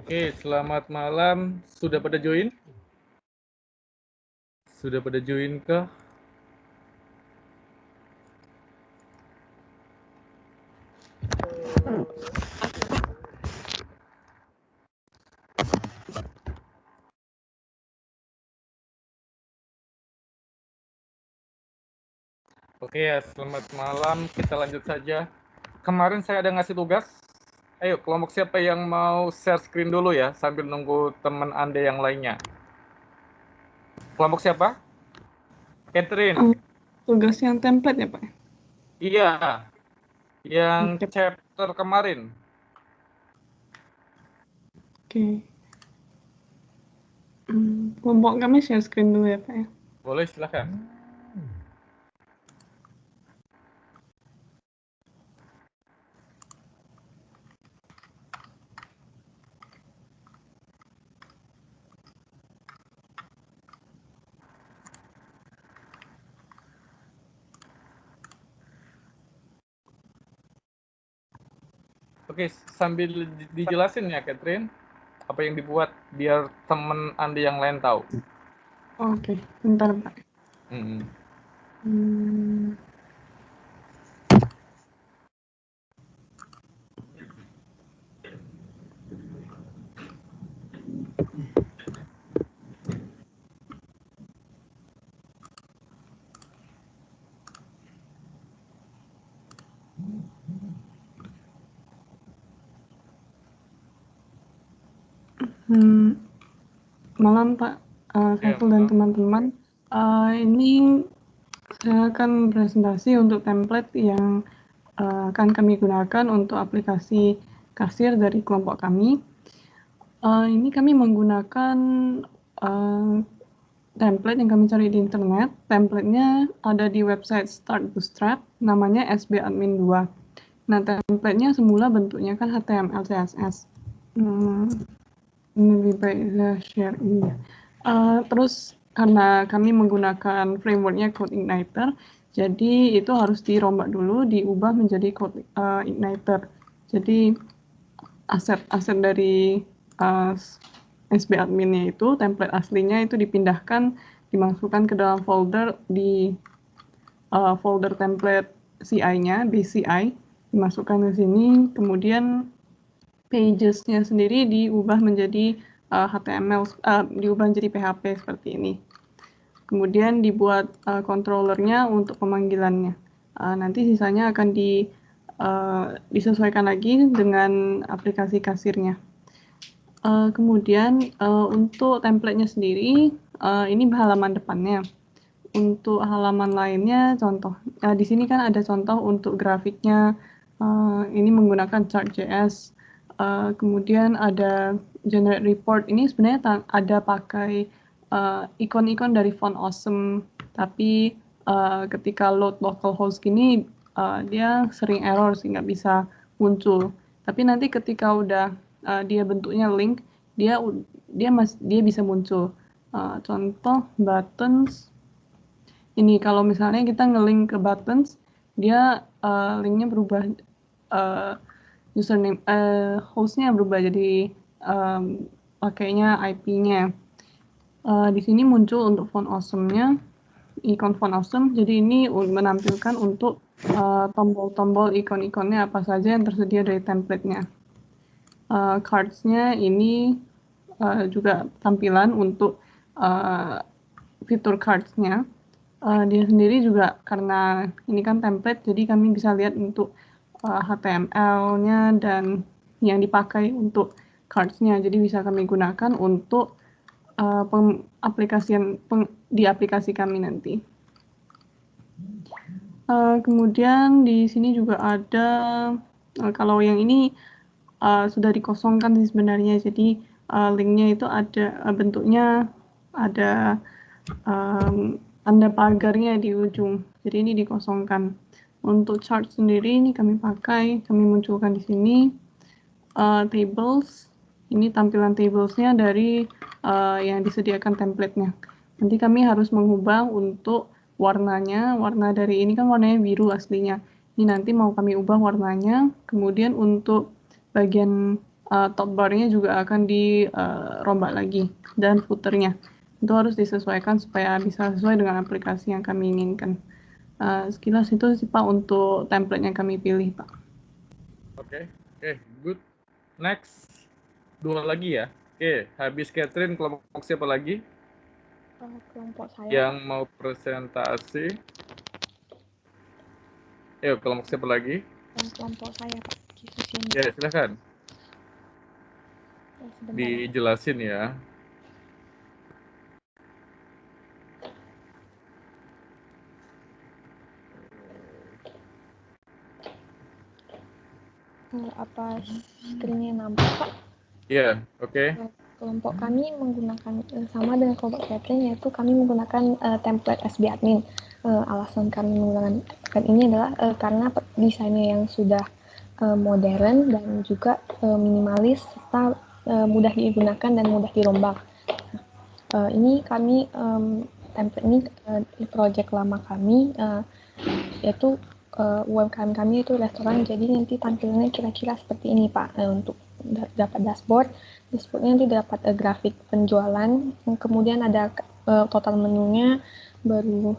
Oke, selamat malam. Sudah pada join? Sudah pada join kah? Oke ya, selamat malam. Kita lanjut saja. Kemarin saya ada ngasih tugas. Ayo, kelompok siapa yang mau share screen dulu ya, sambil nunggu teman Anda yang lainnya. Kelompok siapa? Catherine. Tugas yang template ya, Pak? Iya, yang chapter kemarin. Oke. Kelompok kami share screen dulu ya, Pak ya. Boleh, silakan. Oke, sambil dijelasin ya, Catherine, apa yang dibuat biar teman Anda yang lain tahu. Oke, bentar, Pak. Malam, Pak Saiful dan teman-teman. Ini saya akan presentasi untuk template yang akan kami gunakan untuk aplikasi kasir dari kelompok kami. Ini kami menggunakan template yang kami cari di internet. Templatenya ada di website Start Bootstrap, namanya SBadmin 2. Nah, templatenya semula bentuknya kan HTML, CSS. Ini lebih baik saya share ini. Terus karena kami menggunakan frameworknya CodeIgniter, jadi itu harus dirombak dulu, diubah menjadi CodeIgniter. Jadi aset dari SBadmin-nya itu, template aslinya itu dipindahkan dimasukkan ke dalam folder di folder template CI-nya, base CI, dimasukkan ke sini, kemudian pages-nya sendiri diubah menjadi HTML, diubah menjadi PHP seperti ini. Kemudian dibuat controllernya untuk pemanggilannya. Nanti sisanya akan disesuaikan lagi dengan aplikasi kasirnya. Kemudian untuk template-nya sendiri, ini halaman depannya. Untuk halaman lainnya, contoh di sini kan ada contoh untuk grafiknya. Ini menggunakan chart.js. Kemudian ada generate report. Ini sebenarnya ada pakai ikon-ikon dari font awesome, tapi ketika load localhost gini dia sering error sih nggak bisa muncul. Tapi nanti ketika udah dia bentuknya link, dia bisa muncul. Contoh buttons. Ini kalau misalnya kita nge-link ke buttons, dia linknya berubah, username, hostnya berubah jadi pakainya IP-nya. Di sini muncul untuk font awesome-nya, ikon font awesome. Jadi ini menampilkan untuk tombol-tombol ikon-ikonnya apa saja yang tersedia dari template-nya. Cards-nya ini juga tampilan untuk fitur cards-nya. Dia sendiri juga karena ini kan template, jadi kami bisa lihat untuk HTML-nya dan yang dipakai untuk cards-nya. Jadi bisa kami gunakan untuk di aplikasi kami nanti. Kemudian di sini juga ada, kalau yang ini sudah dikosongkan sih sebenarnya. Jadi linknya itu ada bentuknya ada tanda pagarnya di ujung. Jadi ini dikosongkan. Untuk chart sendiri ini kami munculkan di sini. Tables, ini tampilan tablesnya dari yang disediakan template-nya. Nanti kami harus mengubah untuk warnanya. Warna dari ini kan warnanya biru aslinya. Ini nanti mau kami ubah warnanya. Kemudian untuk bagian top bar-nya juga akan dirombak lagi, dan footer-nya itu harus disesuaikan supaya bisa sesuai dengan aplikasi yang kami inginkan. Sekilas itu sih Pak untuk template yang kami pilih Pak. Oke, good. Next, 2 lagi ya. Oke, habis Catherine, kelompok siapa lagi? Kelompok saya. Yang mau presentasi. Kelompok siapa lagi? Kelompok saya Pak. Ya, silakan. Dijelasin ya. Apa screen-nya nampak Pak? Iya, oke. Kelompok kami menggunakan sama dengan kelompok Catherine, yaitu kami menggunakan template SB admin. Alasan kami menggunakan ini adalah karena desainnya yang sudah modern dan juga minimalis serta mudah digunakan dan mudah dirombak. Ini kami template ini project lama kami, yaitu UMKM kami itu restoran, jadi nanti tampilannya kira-kira seperti ini Pak. Untuk dapat dashboardnya nanti dapat grafik penjualan, kemudian ada total menunya, baru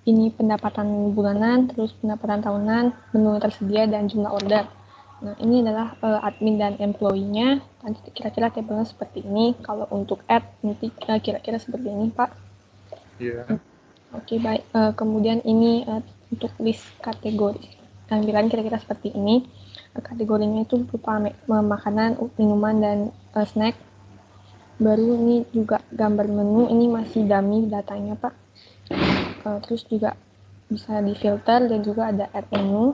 ini pendapatan bulanan, terus pendapatan tahunan, menu yang tersedia, dan jumlah order. Nah, ini adalah admin dan employee-nya. Nanti kira-kira tabelnya seperti ini. Kalau untuk add, nanti kira-kira seperti ini, Pak. Iya. Oke, baik. Kemudian ini untuk list kategori. Tampilan kira-kira seperti ini. Kategorinya itu berupa makanan, minuman, dan snack. Baru ini juga gambar menu. Ini masih dummy datanya, Pak. Terus juga bisa difilter dan juga ada add menu.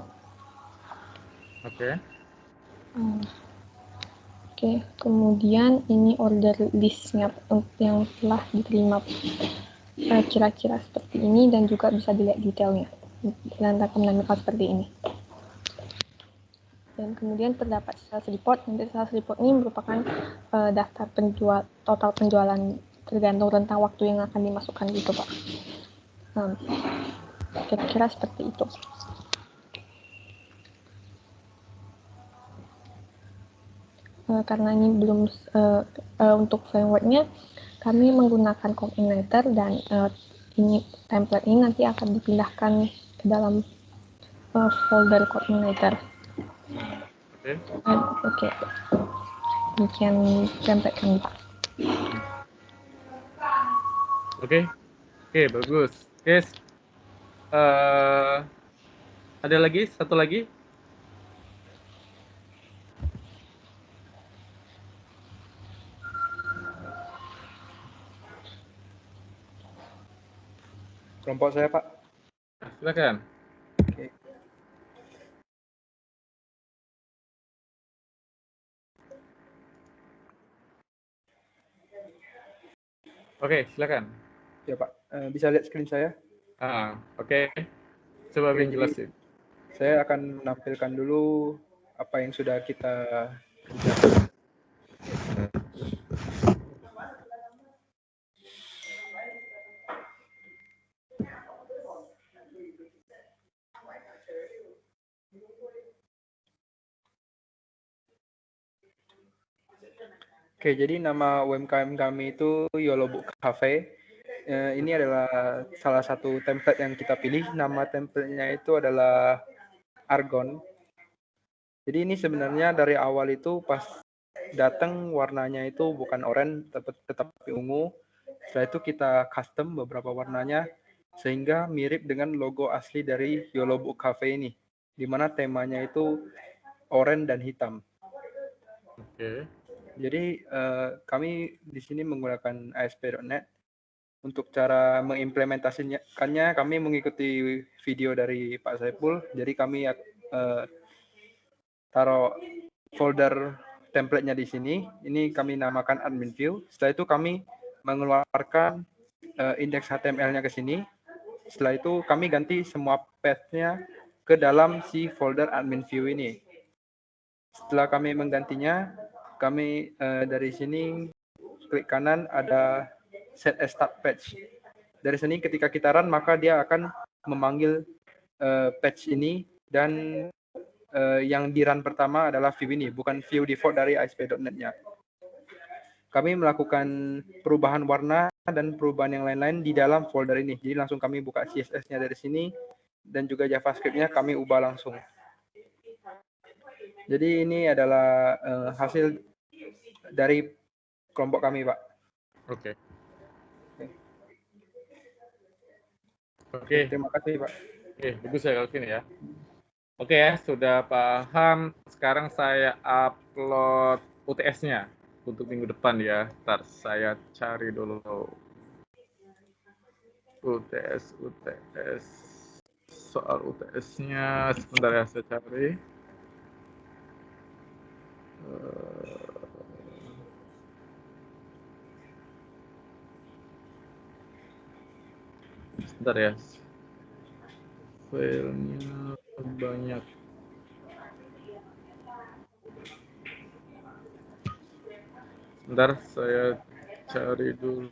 Oke. Kemudian ini order listnya yang telah diterima kira-kira seperti ini, dan juga bisa dilihat detailnya. Dan akan menampilkan seperti ini. Dan kemudian terdapat sales report. Nanti sales report ini merupakan daftar total penjualan tergantung rentang waktu yang akan dimasukkan gitu Pak. Kira-kira seperti itu. Karena ini belum untuk frameworknya, kami menggunakan coordinator dan ini template ini nanti akan dipindahkan ke dalam folder coordinator. Oke. Demikian template kami, Pak. Oke, bagus. Oke, ada lagi, satu lagi? Kelompok saya, Pak. Silakan. Oke, silakan. Ya, Pak. Bisa lihat screen saya? Oke. Coba Bing jelasin. Saya akan menampilkan dulu apa yang sudah kita kerjakan. Oke, jadi nama UMKM kami itu YOLO Book Cafe. Ini adalah salah satu template yang kita pilih. Nama template-nya itu adalah Argon. Jadi ini sebenarnya dari awal itu pas datang warnanya itu bukan oranye tetapi ungu. Setelah itu kita custom beberapa warnanya sehingga mirip dengan logo asli dari YOLO Book Cafe ini, di mana temanya itu oranye dan hitam. Oke. Jadi kami di sini menggunakan ASP.NET. Untuk cara mengimplementasikannya kami mengikuti video dari Pak Saiful. Jadi kami taruh folder template-nya di sini. Ini kami namakan admin view. Setelah itu kami mengeluarkan indeks HTML-nya ke sini. Setelah itu kami ganti semua path-nya ke dalam si folder admin view ini. Setelah kami menggantinya, kami dari sini klik kanan ada set as start page. Dari sini ketika kita run maka dia akan memanggil page ini dan yang di run pertama adalah view ini, bukan view default dari ASP.NET-nya. Kami melakukan perubahan warna dan perubahan yang lain-lain di dalam folder ini. Jadi langsung kami buka CSS-nya dari sini dan juga JavaScript-nya kami ubah langsung. Jadi ini adalah hasil dari kelompok kami, Pak. Oke. Terima kasih, Pak. Oke, bagus ya Calvin ya. Oke ya, sudah paham. Sekarang saya upload UTS-nya untuk minggu depan ya. Ntar saya cari dulu UTS. Soal UTS-nya sebentar ya, saya cari. Sebentar ya, filenya banyak. Sebentar, saya cari dulu.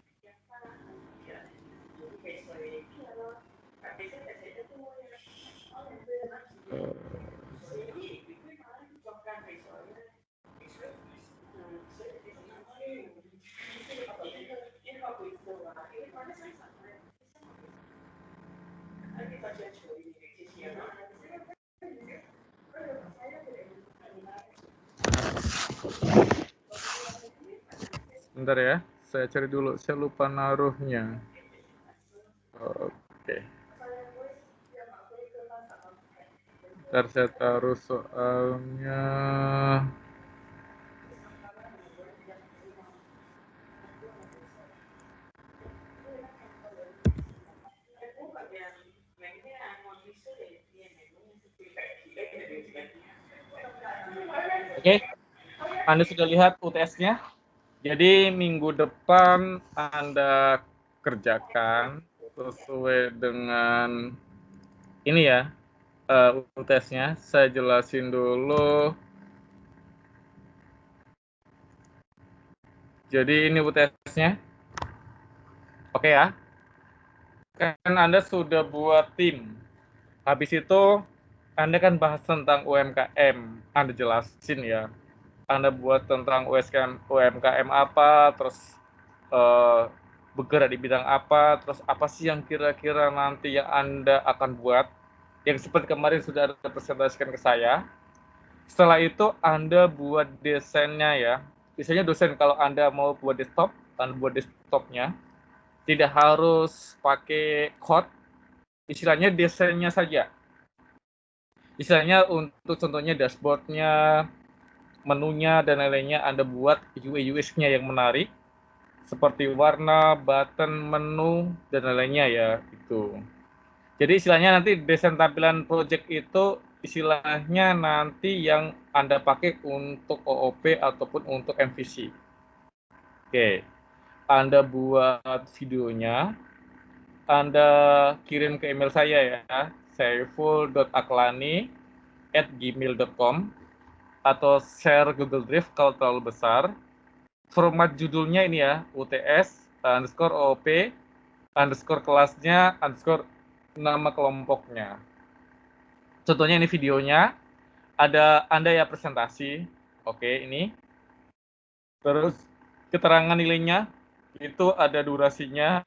Bentar ya, saya cari dulu. Saya lupa naruhnya. Oke. Bentar saya taruh soalnya. Oke, Anda sudah lihat UTS-nya? Jadi minggu depan Anda kerjakan sesuai dengan ini ya, UTS-nya. Saya jelasin dulu. Jadi ini UTS-nya. Oke ya. Kan Anda sudah buat tim. Habis itu Anda kan bahas tentang UMKM. Anda jelasin ya. Anda buat tentang UMKM apa, terus bergerak di bidang apa, terus apa sih yang kira-kira nanti yang Anda akan buat, yang seperti kemarin sudah Anda presentasikan ke saya. Setelah itu Anda buat desainnya ya. Biasanya dosen kalau Anda mau buat desktop, Anda buat desktopnya, tidak harus pakai code, istilahnya desainnya saja. Istilahnya untuk contohnya dashboardnya, menunya, dan lain-lainnya Anda buat UI UX-nya yang menarik, seperti warna, button, menu, dan lain-lainnya ya, itu. Jadi istilahnya nanti desain tampilan project itu istilahnya nanti yang Anda pakai untuk OOP ataupun untuk MVC. Oke, Anda buat videonya, Anda kirim ke email saya ya, saiful.aklani@gmail.com, atau share Google Drive kalau terlalu besar. Format judulnya ini ya, UTS underscore OOP underscore kelasnya underscore nama kelompoknya. Contohnya ini videonya, ada Anda ya presentasi, oke ini. Terus keterangan nilainya, itu ada durasinya.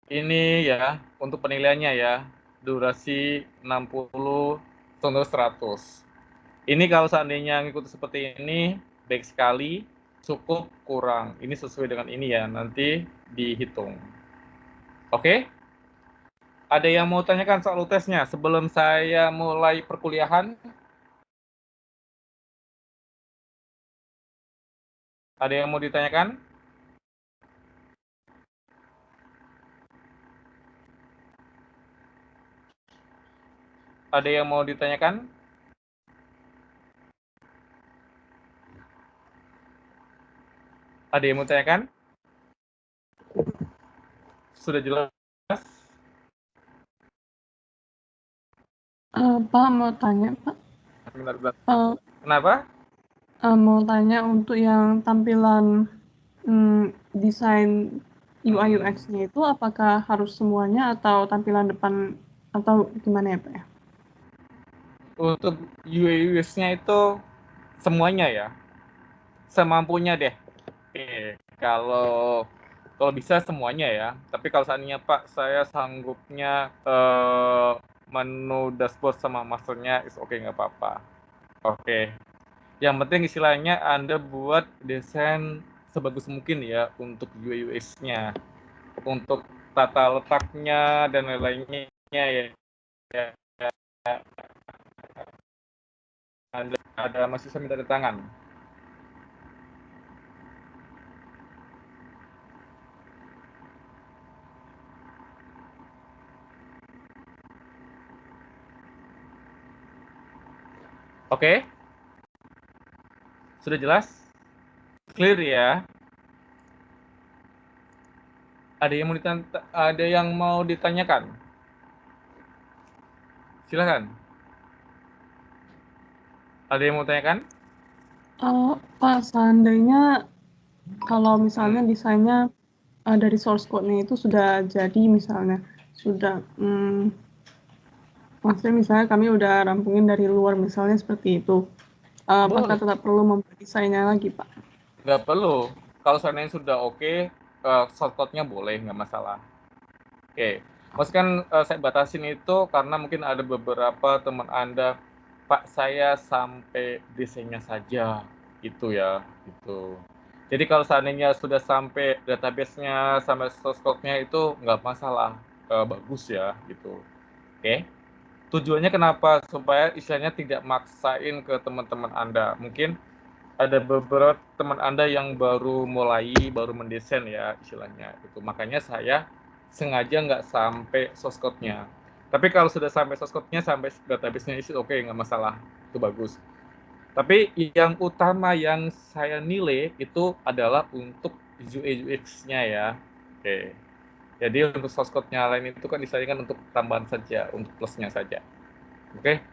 Ini ya, untuk penilaiannya ya, durasi 60, contoh 100. Ini kalau seandainya ngikut seperti ini, baik sekali, cukup, kurang. Ini sesuai dengan ini ya, nanti dihitung. Oke? Ada yang mau tanyakan soal UTS-nya sebelum saya mulai perkuliahan? Ada yang mau ditanyakan? Ada yang mau ditanyakan? Ada yang mau ditanyakan? Sudah jelas? Pak, mau tanya, Pak. Benar-benar. Uh, Kenapa? Mau tanya untuk yang tampilan desain UI UX-nya itu apakah harus semuanya atau tampilan depan atau gimana ya, Pak ya? Untuk UI UX-nya itu semuanya ya, semampunya deh. Oke, kalau bisa semuanya ya. Tapi kalau seandainya Pak, saya sanggupnya menu dashboard sama masternya is oke, nggak apa-apa. Oke. Yang penting istilahnya Anda buat desain sebagus mungkin ya untuk UI UX-nya, untuk tata letaknya dan lain-lainnya ya. Ada mahasiswa minta tanda tangan. Oke? Sudah jelas? Clear ya? Ada yang mau ditanyakan? Silakan. Ada yang mau tanyakan? Pak, seandainya kalau misalnya desainnya dari source code-nya itu sudah jadi misalnya, sudah maksudnya misalnya kami udah rampungin dari luar misalnya seperti itu, apakah tetap perlu membuat desainnya lagi, Pak? Nggak perlu. Kalau seandainya sudah oke, shortcut-nya boleh, nggak masalah. Oke. Maksudnya saya batasin itu karena mungkin ada beberapa teman Anda, Pak, saya sampai desainnya saja, gitu ya, gitu. Jadi kalau seandainya sudah sampai database-nya, sampai source code-nya itu nggak masalah, bagus ya, gitu. Oke. Tujuannya kenapa? Supaya istilahnya tidak maksain ke teman-teman Anda. Mungkin ada beberapa teman Anda yang baru mulai, baru mendesain ya istilahnya. Itu makanya saya sengaja nggak sampai source code-nya. Tapi kalau sudah sampai source code-nya, sampai database-nya isi oke, nggak masalah. Itu bagus. Tapi yang utama yang saya nilai itu adalah untuk UI UX-nya ya. Oke. Jadi untuk source code-nya lain itu kan istilahnya kan untuk tambahan saja, untuk plusnya saja. Oke.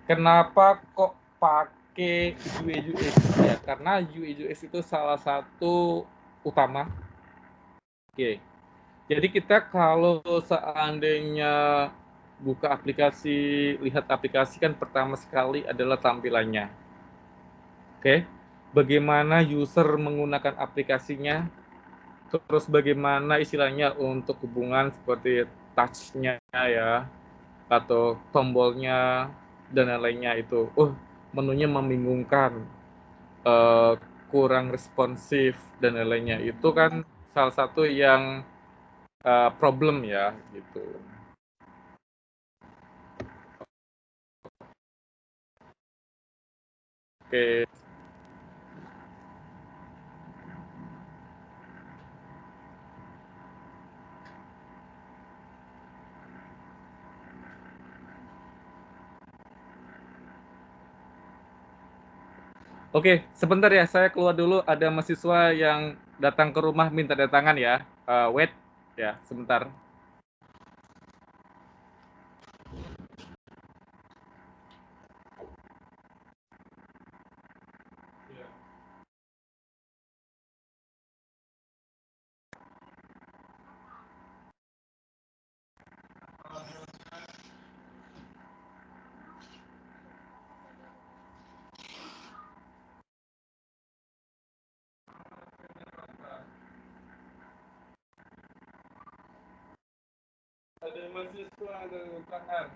Kenapa kok pakai UI UX ya? Karena UI UX itu salah satu utama. Oke. Jadi kita kalau seandainya buka aplikasi, lihat aplikasi kan pertama sekali adalah tampilannya. Oke. bagaimana user menggunakan aplikasinya, terus bagaimana istilahnya untuk hubungan seperti touch-nya ya, atau tombolnya, dan lain-lainnya itu. Menunya membingungkan, eh, kurang responsif, dan lain-lainnya. Itu kan salah satu yang problem ya, gitu. Oke. Oke, sebentar ya, saya keluar dulu. Ada mahasiswa yang datang ke rumah minta tanda tangan ya. Wait ya, sebentar. Ada mahasiswa ada tangan.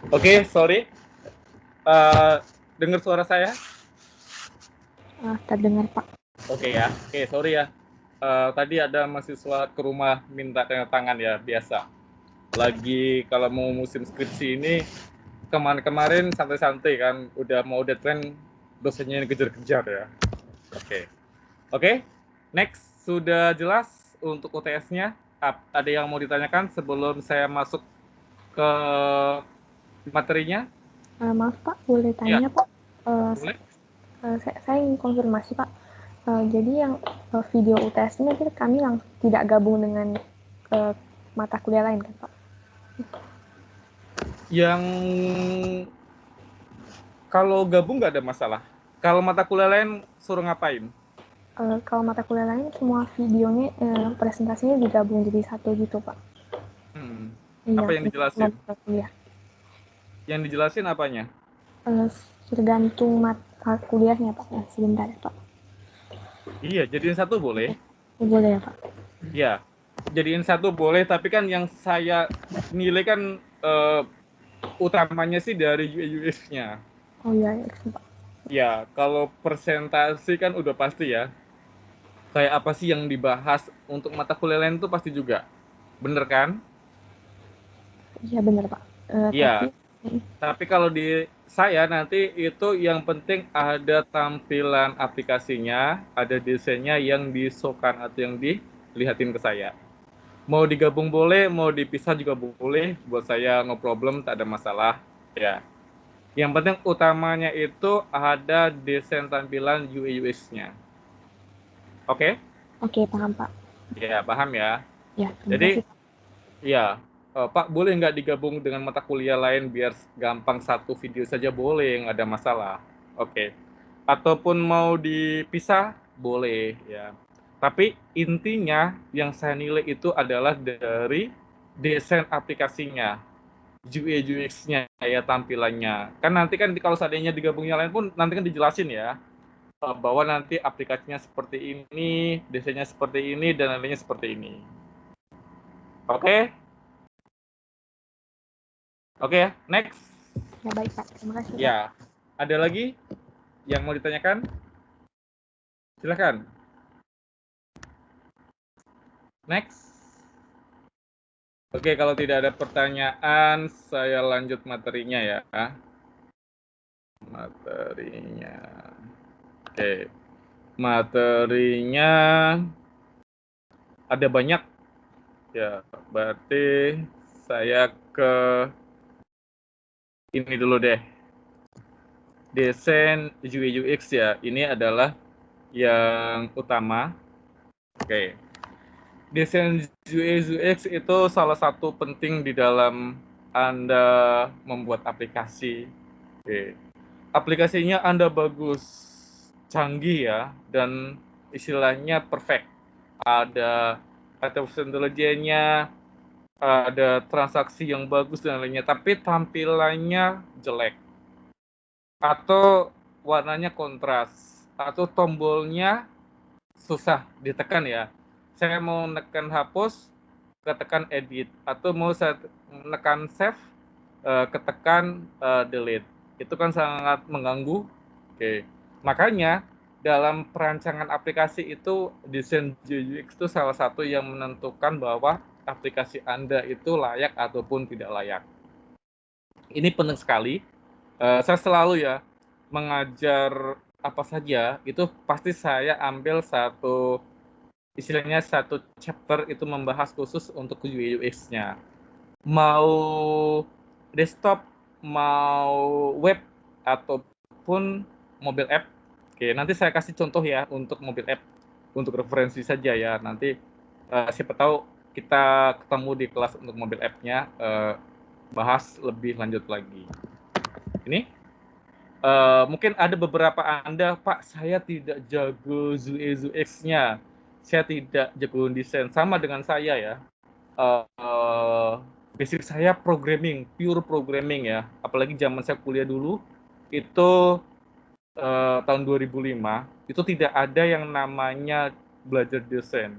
Oke, sorry. Dengar suara saya? Terdengar, Pak. Oke ya. Oke, sorry ya. Tadi ada mahasiswa ke rumah minta tanda tangan ya, biasa. Lagi kalau mau musim skripsi ini, kemarin-kemarin santai-santai kan, udah mau deadline, dosennya yang kejar-kejar ya. Oke, next, sudah jelas untuk UTS-nya. Ada yang mau ditanyakan sebelum saya masuk ke materinya? Maaf Pak, boleh Ya, tanya Pak? boleh. Saya ingin konfirmasi Pak. Jadi yang video UTS ini kami langsung tidak gabung dengan mata kuliah lain kan Pak? Yang kalau gabung nggak ada masalah. Kalau mata kuliah lain suruh ngapain? Kalau mata kuliah lain semua videonya presentasinya digabung jadi satu gitu Pak. Iya, Apa yang dijelasin? mata kuliah. Yang dijelasin apanya? Tergantung mata kuliahnya Pak. Ya, sebentar ya Pak. Iya, jadiin satu boleh. Boleh ya Pak? Ya, jadiin satu boleh, tapi kan yang saya nilai kan utamanya sih dari UX-nya. Oh iya, ya Pak. Ya, kalau presentasi kan udah pasti ya. Kayak apa sih yang dibahas untuk mata kuliah lain itu pasti juga. Bener kan? Iya benar Pak. Iya. Tapi kalau di saya nanti itu yang penting ada tampilan aplikasinya, ada desainnya yang disokan atau yang dilihatin ke saya. Mau digabung boleh, mau dipisah juga boleh. Buat saya no problem, tak ada masalah. Ya. Yang penting utamanya itu ada desain tampilan UI UX-nya. Oke? Oke, paham Pak. Ya, paham ya. Ya, terima Jadi, kasih Pak. ya, Pak boleh nggak digabung dengan mata kuliah lain biar gampang satu video saja boleh, nggak ada masalah. Oke. Ataupun mau dipisah, boleh ya. Tapi intinya yang saya nilai itu adalah dari desain aplikasinya, UI UX-nya ya tampilannya. Kan nanti kan kalau seandainya digabungnya lain pun nanti kan dijelasin ya bahwa nanti aplikasinya seperti ini, desainnya seperti ini dan lainnya seperti ini. Oke? Oke ya, next. Ya baik Pak, terima kasih Pak. Ya, ada lagi yang mau ditanyakan? Silakan. Next. Oke, kalau tidak ada pertanyaan, saya lanjut materinya ya. Materinya. Oke. Materinya ada banyak. Ya, berarti saya ke ini dulu deh. Desain UI UX ya. Ini adalah yang utama. Oke. Desain UI UX itu salah satu penting di dalam Anda membuat aplikasi. Oke. Aplikasinya Anda bagus, canggih ya, dan istilahnya perfect. Ada artificial intelligence-nya, ada transaksi yang bagus dan lainnya, tapi tampilannya jelek. Atau warnanya kontras, atau tombolnya susah ditekan ya. Saya mau menekan hapus, ketekan edit, atau mau saya menekan save, ketekan delete. Itu kan sangat mengganggu. Oke. Makanya dalam perancangan aplikasi itu desain UX itu salah satu yang menentukan bahwa aplikasi Anda itu layak ataupun tidak layak. Ini penting sekali. Saya selalu ya mengajar apa saja itu pasti saya ambil satu istilahnya satu chapter itu membahas khusus untuk UI UX-nya. Mau desktop, mau web ataupun mobile app. Oke, nanti saya kasih contoh ya untuk mobile app untuk referensi saja ya. Nanti siapa tahu kita ketemu di kelas untuk mobile app-nya bahas lebih lanjut lagi. Ini mungkin ada beberapa Anda, Pak, saya tidak jago UI UX-nya. Saya tidak jago desain. Sama dengan saya ya. Basic saya programming, pure programming ya. Apalagi zaman saya kuliah dulu, itu tahun 2005, itu tidak ada yang namanya belajar desain.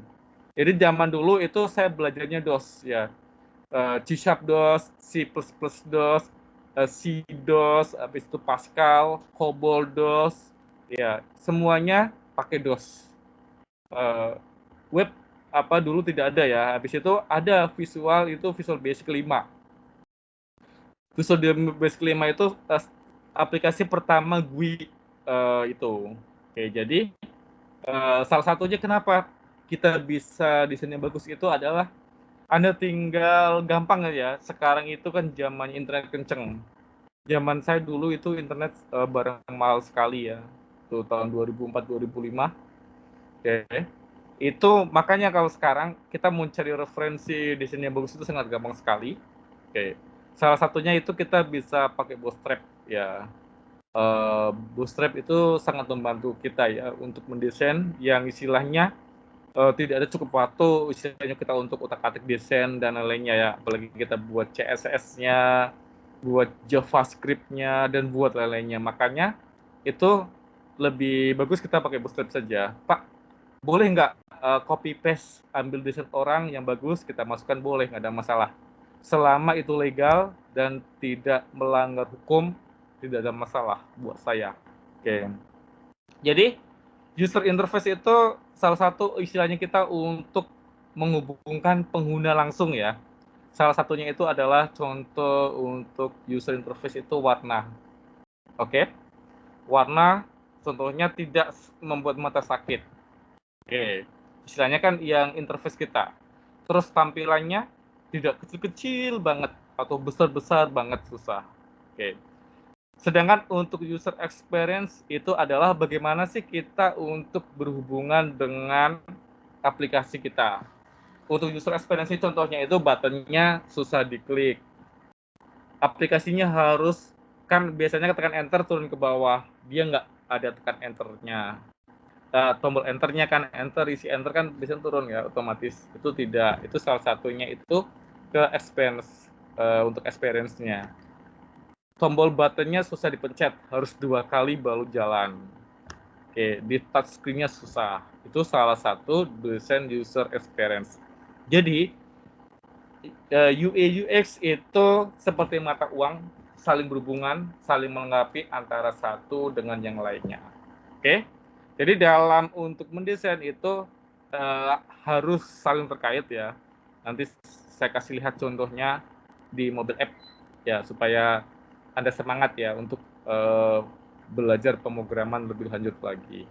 Jadi zaman dulu itu saya belajarnya DOS ya. C# DOS, C++ DOS, C DOS, habis itu Pascal, COBOL DOS, ya semuanya pakai DOS. Web dulu tidak ada ya. Habis itu ada visual, itu Visual Basic 5. Visual Basic 5 itu aplikasi pertama GUI itu. Oke, jadi salah satunya kenapa kita bisa desainnya bagus itu adalah Anda tinggal gampang aja. Sekarang itu kan zaman internet kenceng. Zaman saya dulu itu internet barang mahal sekali ya. Itu tahun 2004-2005. Oke. Itu makanya kalau sekarang kita mau cari referensi desainnya bagus itu sangat gampang sekali. Oke. Salah satunya itu kita bisa pakai Bootstrap ya. Bootstrap itu sangat membantu kita ya untuk mendesain yang istilahnya tidak ada cukup waktu istilahnya kita untuk utak-atik desain dan lainnya ya. Apalagi kita buat CSS-nya, buat JavaScript-nya, dan buat lain-lainnya. Makanya itu lebih bagus kita pakai Bootstrap saja. Pak, boleh nggak copy paste ambil desain orang yang bagus kita masukkan, boleh, nggak ada masalah. Selama itu legal dan tidak melanggar hukum, tidak ada masalah buat saya. Oke. Jadi user interface itu salah satu istilahnya kita untuk menghubungkan pengguna langsung ya. Salah satunya itu adalah contoh untuk user interface itu warna. Oke. Warna contohnya tidak membuat mata sakit. Oke. Istilahnya kan yang interface kita. Terus tampilannya tidak kecil-kecil banget atau besar-besar banget, susah. Oke. Sedangkan untuk user experience itu adalah bagaimana sih kita untuk berhubungan dengan aplikasi kita. Untuk user experience contohnya itu buttonnya susah diklik. Aplikasinya harus, kan biasanya tekan enter turun ke bawah. Dia nggak ada tekan enternya. Tombol enternya kan enter, isi enter kan bisa turun ya otomatis. Itu tidak. Itu salah satunya itu ke experience, untuk experience-nya. Tombol buttonnya susah dipencet, harus 2 kali baru jalan. Oke, di touchscreen-nya susah. Itu salah satu desain user experience. Jadi, UI UX itu seperti mata uang, saling berhubungan, saling melengkapi antara satu dengan yang lainnya. Oke, jadi dalam untuk mendesain itu harus saling terkait ya. Nanti saya kasih lihat contohnya di mobile app ya, supaya Anda semangat ya untuk belajar pemrograman lebih lanjut lagi.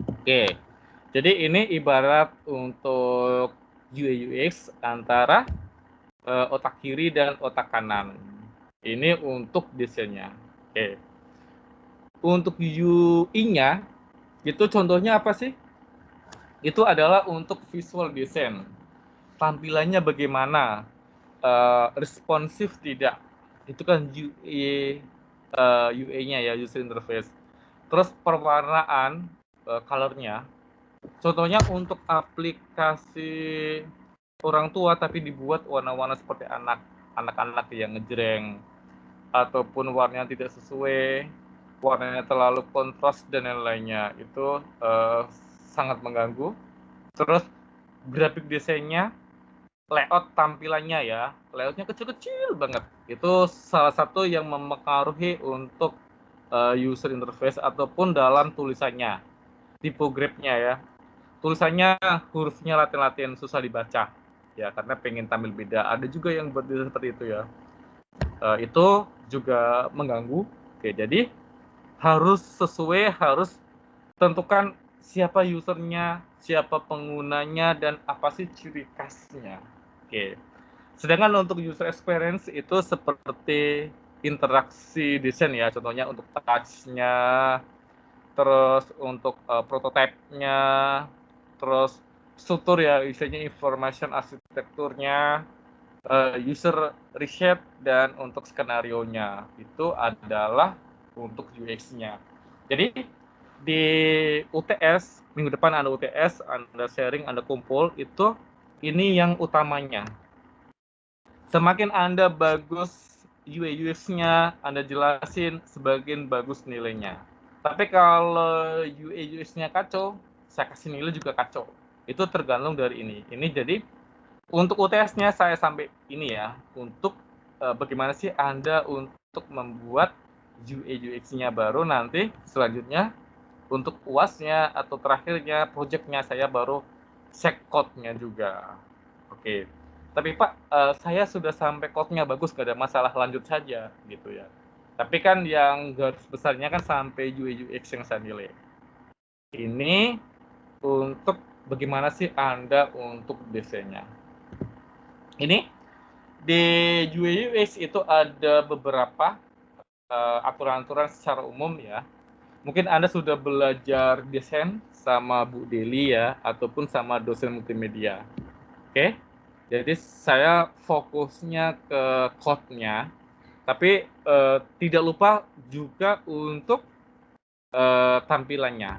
Oke, jadi ini ibarat untuk UI UX antara otak kiri dan otak kanan. Ini untuk desainnya. Oke. Untuk UI-nya itu contohnya apa sih? Itu adalah untuk visual design. Tampilannya bagaimana? Responsif tidak? Itu kan UI-nya ya, user interface. Terus perwarnaan, color-nya. Contohnya untuk aplikasi orang tua tapi dibuat warna-warna seperti anak-anak yang ngejreng, ataupun warnanya tidak sesuai, warnanya terlalu kontras dan lain-lainnya, itu sangat mengganggu. Terus grafik desainnya, layout tampilannya ya, layoutnya kecil-kecil banget. Itu salah satu yang mempengaruhi untuk user interface ataupun dalam tulisannya, tipografnya ya. Tulisannya hurufnya Latin-Latin, susah dibaca ya, karena pengen tampil beda. Ada juga yang buat desain seperti itu ya. Itu juga mengganggu. Oke, jadi harus sesuai, harus tentukan siapa usernya, siapa penggunanya, dan apa sih ciri khasnya. Oke. Sedangkan untuk user experience itu seperti interaksi desain ya, contohnya untuk touch-nya, terus untuk prototype-nya, terus struktur ya, isinya information arsitekturnya, user research, dan untuk skenario-nya itu adalah untuk UX-nya. Jadi di UTS minggu depan ada UTS, Anda sharing, Anda kumpul, itu ini yang utamanya. Semakin Anda bagus UI UX-nya, Anda jelasin, semakin bagus nilainya. Tapi kalau UI UX-nya kacau, saya kasih nilai juga kacau. Itu tergantung dari ini. Ini jadi untuk UTS-nya saya sampai ini ya, untuk bagaimana sih Anda untuk membuat UI UX-nya, baru nanti selanjutnya untuk UAS-nya atau terakhirnya project-nya saya baru cek code-nya juga. Oke. Tapi Pak, saya sudah sampai code-nya bagus, nggak ada masalah, lanjut saja gitu ya. Tapi kan yang garis besarnya kan sampai UI UX yang saya nilai. Ini untuk bagaimana sih Anda untuk desainnya. Ini di UI UX itu ada beberapa aturan-aturan secara umum ya. Mungkin Anda sudah belajar desain sama Bu Deli ya, ataupun sama dosen multimedia. Oke? Jadi saya fokusnya ke code-nya, tapi tidak lupa juga untuk tampilannya.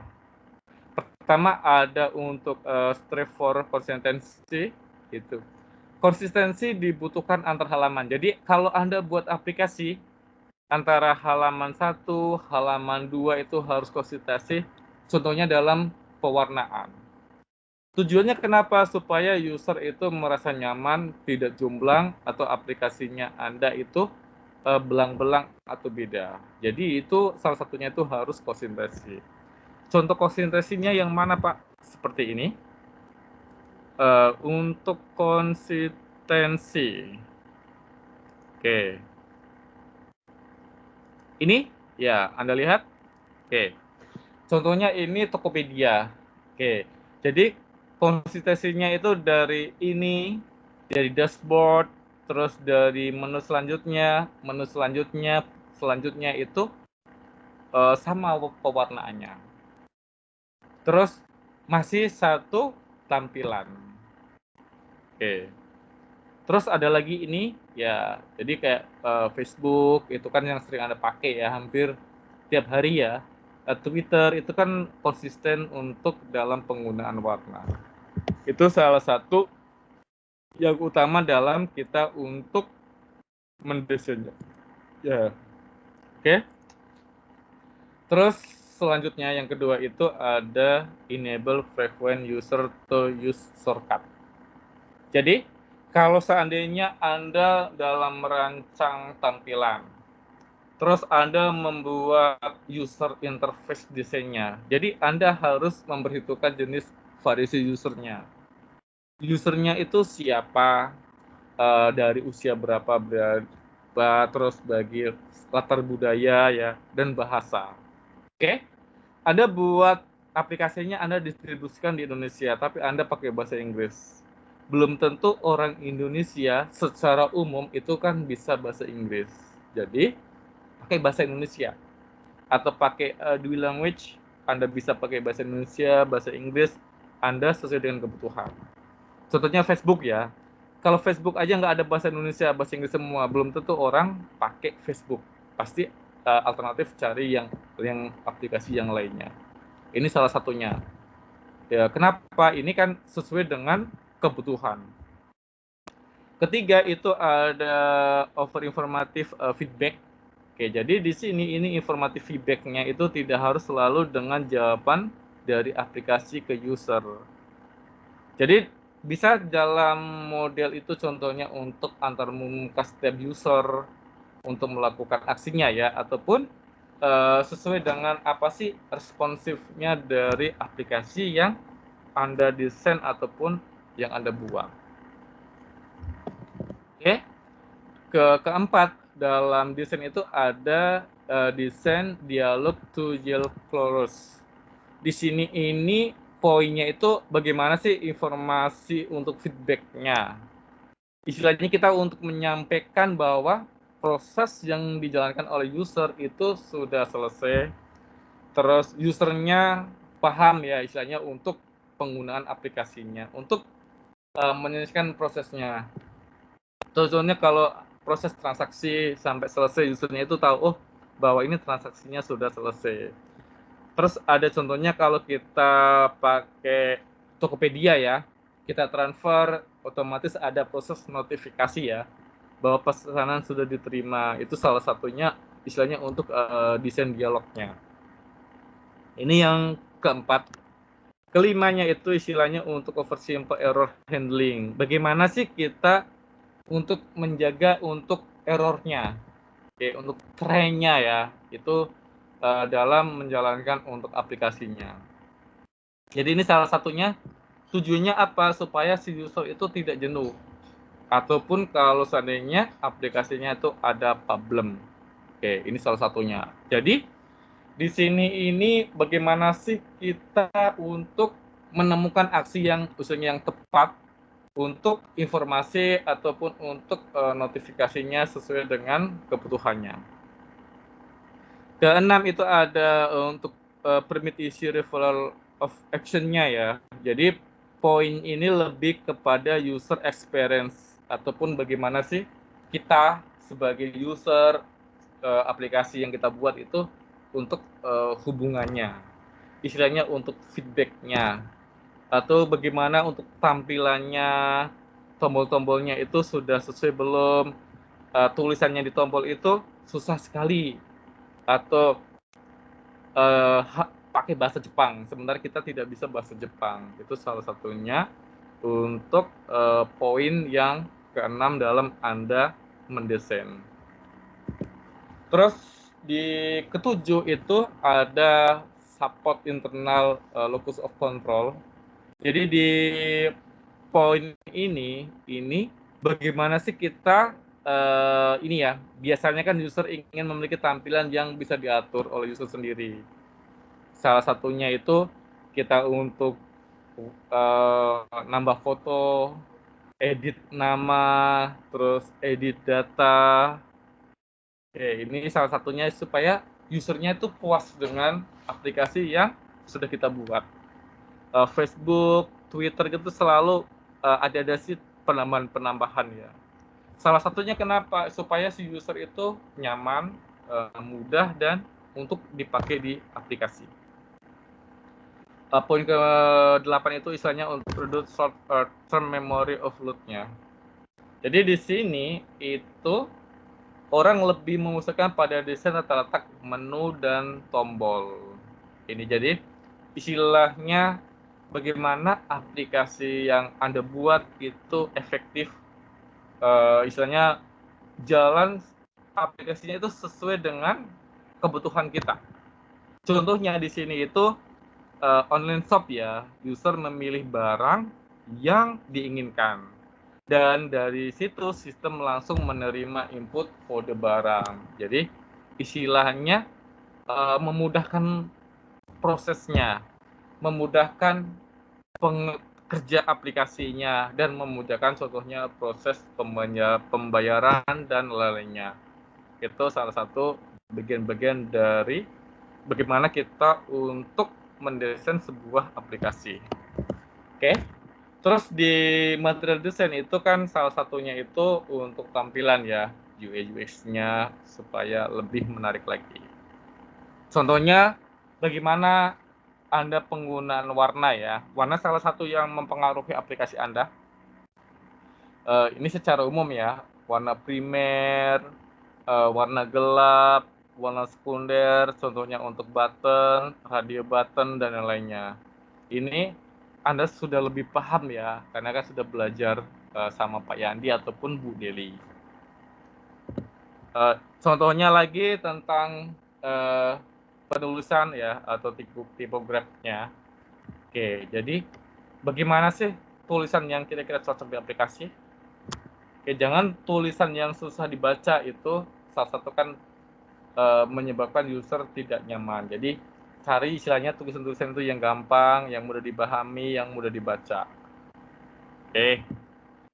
Pertama ada untuk strive for consistency, gitu. Konsistensi dibutuhkan antar halaman. Jadi kalau Anda buat aplikasi, antara halaman 1, halaman 2 itu harus konsistensi, contohnya dalam pewarnaan. Tujuannya kenapa? Supaya user itu merasa nyaman, tidak jomplang, atau aplikasinya Anda itu belang-belang atau beda. Jadi itu salah satunya itu harus konsistensi. Contoh konsistensinya yang mana Pak? Seperti ini. Untuk konsistensi. Oke. Ini ya Anda lihat. Oke. Contohnya ini Tokopedia. Oke. Jadi konsistensinya itu dari ini, dari dashboard, terus dari menu selanjutnya itu sama pewarnaannya. Terus masih satu tampilan. Oke. Terus ada lagi ini ya, jadi kayak Facebook itu kan yang sering Anda pakai ya, hampir tiap hari ya. Twitter itu kan konsisten untuk dalam penggunaan warna. Itu salah satu yang utama dalam kita untuk mendesainnya. Ya, oke. Terus selanjutnya yang kedua itu ada enable frequent user to use shortcut. Jadi kalau seandainya Anda dalam merancang tampilan, terus Anda membuat user interface desainnya, jadi Anda harus memperhitungkan jenis variasi usernya. Usernya itu siapa, dari usia berapa, terus bagi latar budaya ya, dan bahasa. Oke? Anda buat aplikasinya, Anda distribusikan di Indonesia, tapi Anda pakai bahasa Inggris. Belum tentu orang Indonesia secara umum itu kan bisa bahasa Inggris. Jadi, pakai bahasa Indonesia. Atau pakai dual language, Anda bisa pakai bahasa Indonesia, bahasa Inggris, Anda sesuai dengan kebutuhan. Contohnya Facebook ya. Kalau Facebook aja nggak ada bahasa Indonesia, bahasa Inggris semua, belum tentu orang pakai Facebook. Pasti alternatif cari yang aplikasi yang lainnya. Ini salah satunya. Ya, kenapa? Ini kan sesuai dengan kebutuhan. Ketiga itu ada over informatif feedback. Oke, jadi di sini ini informatif feedback-nya itu tidak harus selalu dengan jawaban dari aplikasi ke user. Jadi bisa dalam model itu contohnya untuk antar memungkas setiap user untuk melakukan aksinya ya, ataupun sesuai dengan apa sih responsifnya dari aplikasi yang Anda desain ataupun yang Anda buat. Oke. Keempat, dalam desain itu ada desain dialog to yield close. Di sini ini poinnya itu bagaimana sih informasi untuk feedback-nya. Istilahnya kita untuk menyampaikan bahwa proses yang dijalankan oleh user itu sudah selesai, terus usernya paham ya istilahnya untuk penggunaan aplikasinya, untuk menyelesaikan prosesnya. Contohnya kalau proses transaksi sampai selesai usernya itu tahu, oh bahwa ini transaksinya sudah selesai. Terus ada contohnya kalau kita pakai Tokopedia ya, kita transfer otomatis ada proses notifikasi ya, bahwa pesanan sudah diterima. Itu salah satunya istilahnya untuk desain dialognya. Ini yang keempat. Kelimanya itu istilahnya untuk oversimple error handling. Bagaimana sih kita untuk menjaga untuk errornya, oke, untuk trennya ya, itu dalam menjalankan untuk aplikasinya. Jadi ini salah satunya tujuannya apa? Supaya si user itu tidak jenuh. Ataupun kalau seandainya aplikasinya itu ada problem. Oke, ini salah satunya. Jadi, di sini ini bagaimana sih kita untuk menemukan aksi yang usulnya yang tepat untuk informasi ataupun untuk notifikasinya sesuai dengan kebutuhannya. Keenam itu ada untuk permit isi referral of action-nya ya. Jadi poin ini lebih kepada user experience ataupun bagaimana sih kita sebagai user aplikasi yang kita buat itu untuk hubungannya, istilahnya untuk feedback-nya, atau bagaimana untuk tampilannya, tombol-tombolnya itu sudah sesuai belum, tulisannya di tombol itu susah sekali, atau pakai bahasa Jepang, sementara kita tidak bisa bahasa Jepang. Itu salah satunya untuk poin yang keenam dalam Anda mendesain. Terus di ketujuh itu ada support internal locus of control. Jadi di poin ini bagaimana sih kita ini ya, biasanya kan user ingin memiliki tampilan yang bisa diatur oleh user sendiri. Salah satunya itu kita untuk nambah foto, edit nama, terus edit data. Oke, ini salah satunya supaya usernya itu puas dengan aplikasi yang sudah kita buat. Facebook, Twitter gitu selalu ada sih penambahan-penambahan ya. Salah satunya kenapa? Supaya si user itu nyaman, mudah, dan untuk dipakai di aplikasi. Poin ke-8 itu istilahnya untuk reduce short term memory overload-nya. Jadi di sini itu orang lebih mengusahakan pada desain tata letak menu dan tombol. Ini jadi istilahnya bagaimana aplikasi yang Anda buat itu efektif, istilahnya jalan aplikasinya itu sesuai dengan kebutuhan kita. Contohnya di sini itu online shop ya, user memilih barang yang diinginkan. Dan dari situ sistem langsung menerima input kode barang. Jadi istilahnya memudahkan prosesnya, memudahkan kerja aplikasinya, dan memudahkan contohnya proses pembayaran dan lainnya. Itu salah satu bagian-bagian dari bagaimana kita untuk mendesain sebuah aplikasi. Oke. Terus di material design itu kan salah satunya itu untuk tampilan ya, UI UX-nya supaya lebih menarik lagi. Contohnya bagaimana Anda penggunaan warna ya. Warna salah satu yang mempengaruhi aplikasi Anda. Ini secara umum ya, warna primer, warna gelap, warna sekunder, contohnya untuk button, radio button, dan lain-lainnya. Ini Anda sudah lebih paham ya, karena kan sudah belajar sama Pak Yandi ataupun Bu Deli. Contohnya lagi tentang penulisan ya, atau tipografinya. Oke, jadi bagaimana sih tulisan yang kira-kira cocok di aplikasi? Oke, jangan tulisan yang susah dibaca, itu salah satu kan menyebabkan user tidak nyaman. Jadi cari istilahnya tulisan-tulisan itu yang gampang, yang mudah dipahami, yang mudah dibaca. Oke.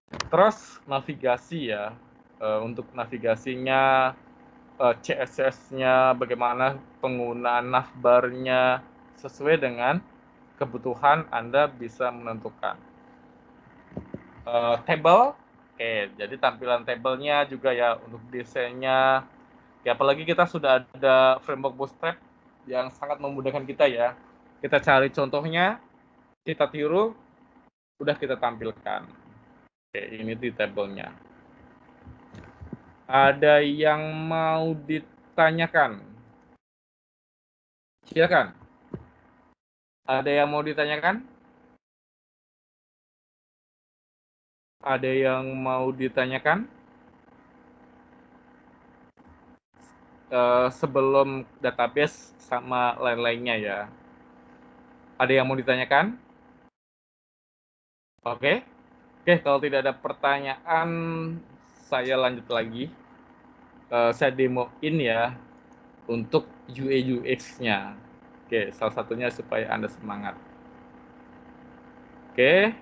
Terus navigasi ya. Untuk navigasinya, CSS-nya, bagaimana penggunaan navbar-nya sesuai dengan kebutuhan Anda bisa menentukan. Table, oke, jadi tampilan tabelnya juga ya untuk desainnya. Ya, apalagi kita sudah ada framework Bootstrap yang sangat memudahkan kita ya. Kita cari contohnya, kita tiru, udah kita tampilkan. Oke, ini di tabelnya. Ada yang mau ditanyakan? Silakan. Ada yang mau ditanyakan? Ada yang mau ditanyakan? Sebelum database sama lain-lainnya ya. Ada yang mau ditanyakan? Oke, oke. Kalau tidak ada pertanyaan, saya lanjut lagi. Saya demoin ya untuk UI UX-nya. Oke, salah satunya supaya Anda semangat. Oke,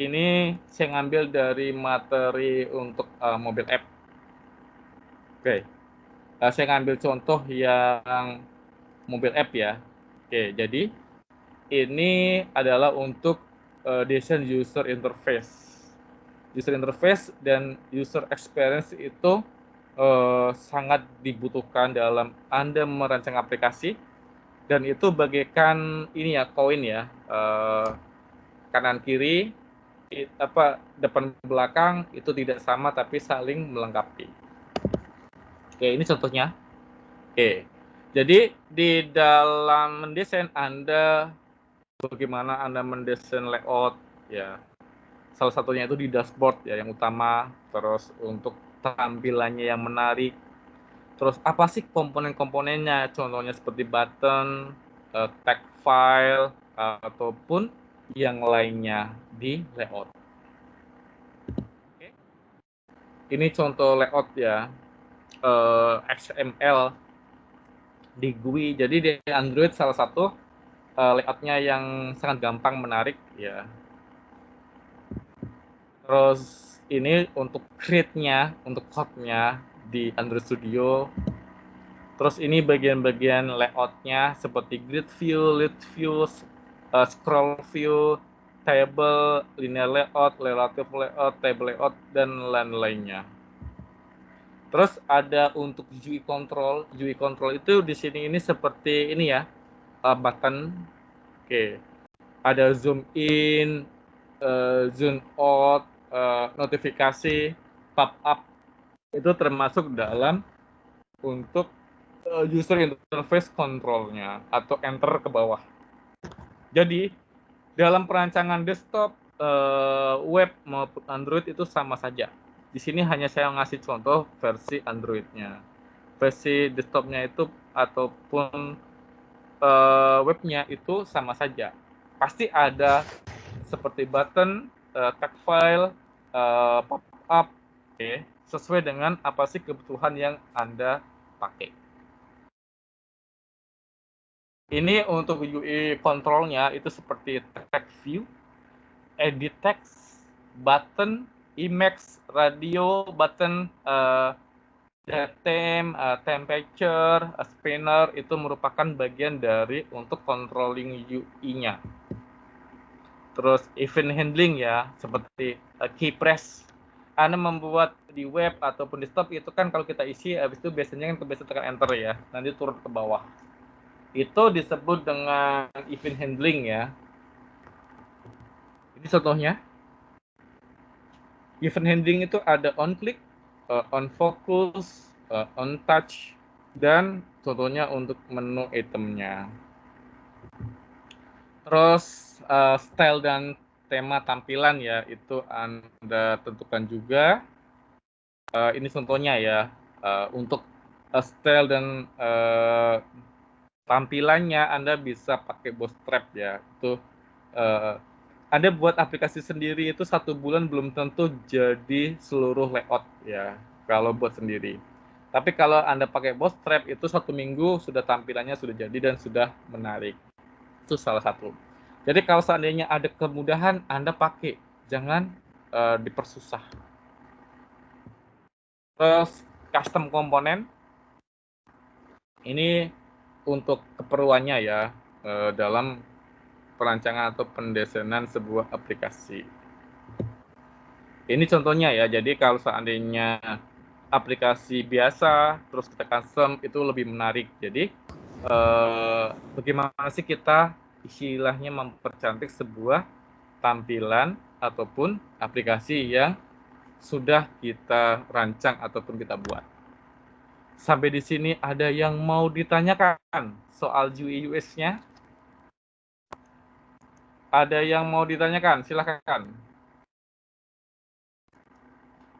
ini saya ngambil dari materi untuk mobile app. Oke, saya ngambil contoh yang mobile app ya. Oke, jadi ini adalah untuk desain user interface. User interface dan user experience itu sangat dibutuhkan dalam Anda merancang aplikasi, dan itu bagaikan ini ya, koin ya, kanan kiri, depan belakang itu tidak sama tapi saling melengkapi. Oke, ini contohnya. Oke, jadi di dalam mendesain Anda, bagaimana Anda mendesain layout ya, salah satunya itu di dashboard ya yang utama, terus untuk tampilannya yang menarik, terus apa sih komponen-komponennya, contohnya seperti button, tag file, ataupun yang lainnya di layout. Oke. Ini contoh layout ya, XML di GUI. Jadi di Android salah satu layoutnya yang sangat gampang, menarik ya. Terus ini untuk create-nya, untuk code-nya di Android Studio. Terus ini bagian-bagian layout-nya seperti grid view, lead view, scroll view, table, linear layout, relative layout, table layout, dan lain-lainnya. Terus ada untuk UI control. UI control itu di sini ini seperti ini ya, button. Oke. Ada zoom in, zoom out, notifikasi, pop up. Itu termasuk dalam untuk user interface control-nya atau enter ke bawah. Jadi dalam perancangan desktop, web maupun Android itu sama saja. Di sini hanya saya ngasih contoh versi Android-nya. Versi desktop-nya itu ataupun webnya itu sama saja. Pasti ada seperti button, tag file, pop-up, sesuai dengan apa sih kebutuhan yang Anda pakai. Ini untuk UI control-nya itu seperti text view, edit text, button, Emacs, radio, button, datem, temperature, spinner, itu merupakan bagian dari untuk controlling UI-nya. Terus event handling ya, seperti key press. Anda membuat di web ataupun di desktop itu kan kalau kita isi, habis itu biasanya kan kebiasaan tekan enter ya, nanti turun ke bawah. Itu disebut dengan event handling ya. Ini contohnya. Event handling itu ada on click, on focus, on touch, dan contohnya untuk menu itemnya. Terus style dan tema tampilan ya, itu Anda tentukan juga. Ini contohnya ya, untuk style dan tampilannya Anda bisa pakai bootstrap ya. Itu Anda buat aplikasi sendiri itu 1 bulan belum tentu jadi seluruh layout ya, kalau buat sendiri. Tapi kalau Anda pakai bootstrap itu 1 minggu sudah tampilannya sudah jadi dan sudah menarik. Itu salah satu. Jadi kalau seandainya ada kemudahan, Anda pakai, jangan dipersusah. Terus custom komponen, ini untuk keperluannya ya, dalam perancangan atau pendesainan sebuah aplikasi. Ini contohnya ya, jadi kalau seandainya aplikasi biasa, terus kita custom, itu lebih menarik. Jadi, bagaimana sih kita istilahnya mempercantik sebuah tampilan ataupun aplikasi yang sudah kita rancang ataupun kita buat. Sampai di sini ada yang mau ditanyakan soal UI UX-nya? Ada yang mau ditanyakan? Silakan.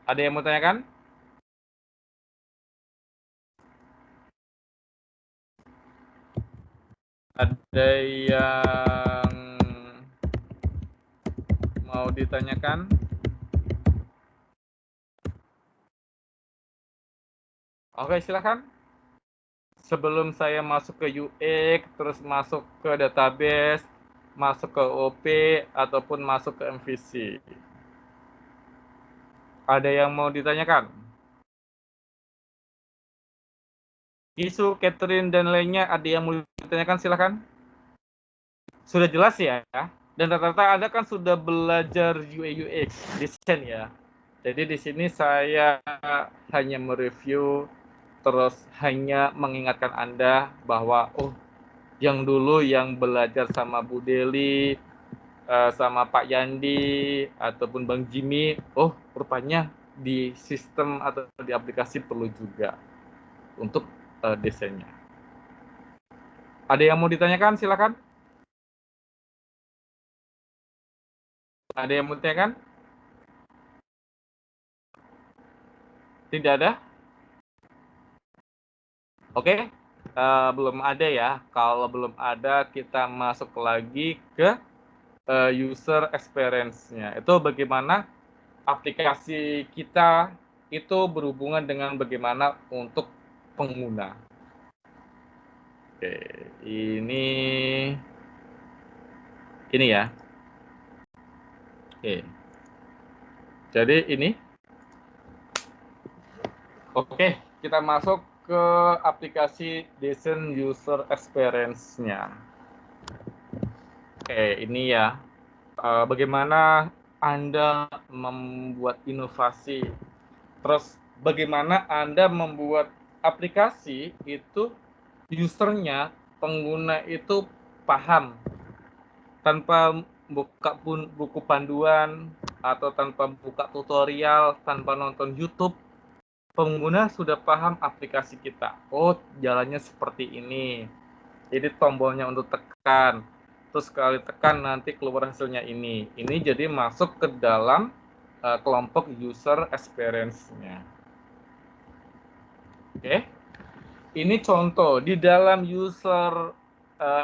Ada yang mau tanyakan? Ada yang mau ditanyakan? Oke, silakan. Sebelum saya masuk ke UX, terus masuk ke database, masuk ke OP, ataupun masuk ke MVC. Ada yang mau ditanyakan? Isu, Catherine, dan lainnya ada yang mau ditanyakan, silakan. Sudah jelas ya? Dan rata-rata Anda kan sudah belajar UI UX, desain ya. Jadi di sini saya hanya mereview, terus hanya mengingatkan Anda bahwa, oh, yang dulu yang belajar sama Bu Deli, sama Pak Yandi, ataupun Bang Jimmy, oh, rupanya di sistem atau di aplikasi perlu juga untuk desainnya. Ada yang mau ditanyakan? Silakan. Ada yang mau ditanyakan? Tidak ada? Oke, belum ada ya. Kalau belum ada, kita masuk lagi ke user experience-nya. Itu bagaimana aplikasi kita itu berhubungan dengan bagaimana untuk pengguna. Oke, ini ya. Oke. Jadi ini. Oke, kita masuk ke aplikasi Design User Experience-nya. Oke, ini ya. Bagaimana Anda membuat inovasi. Terus bagaimana Anda membuat aplikasi itu usernya, pengguna itu paham tanpa buka buku panduan atau tanpa buka tutorial, tanpa nonton YouTube, pengguna sudah paham aplikasi kita. Oh, jalannya seperti ini. Jadi tombolnya untuk tekan, terus sekali tekan nanti keluar hasilnya ini. Ini jadi masuk ke dalam kelompok user experience-nya. Oke. Ini contoh, di dalam user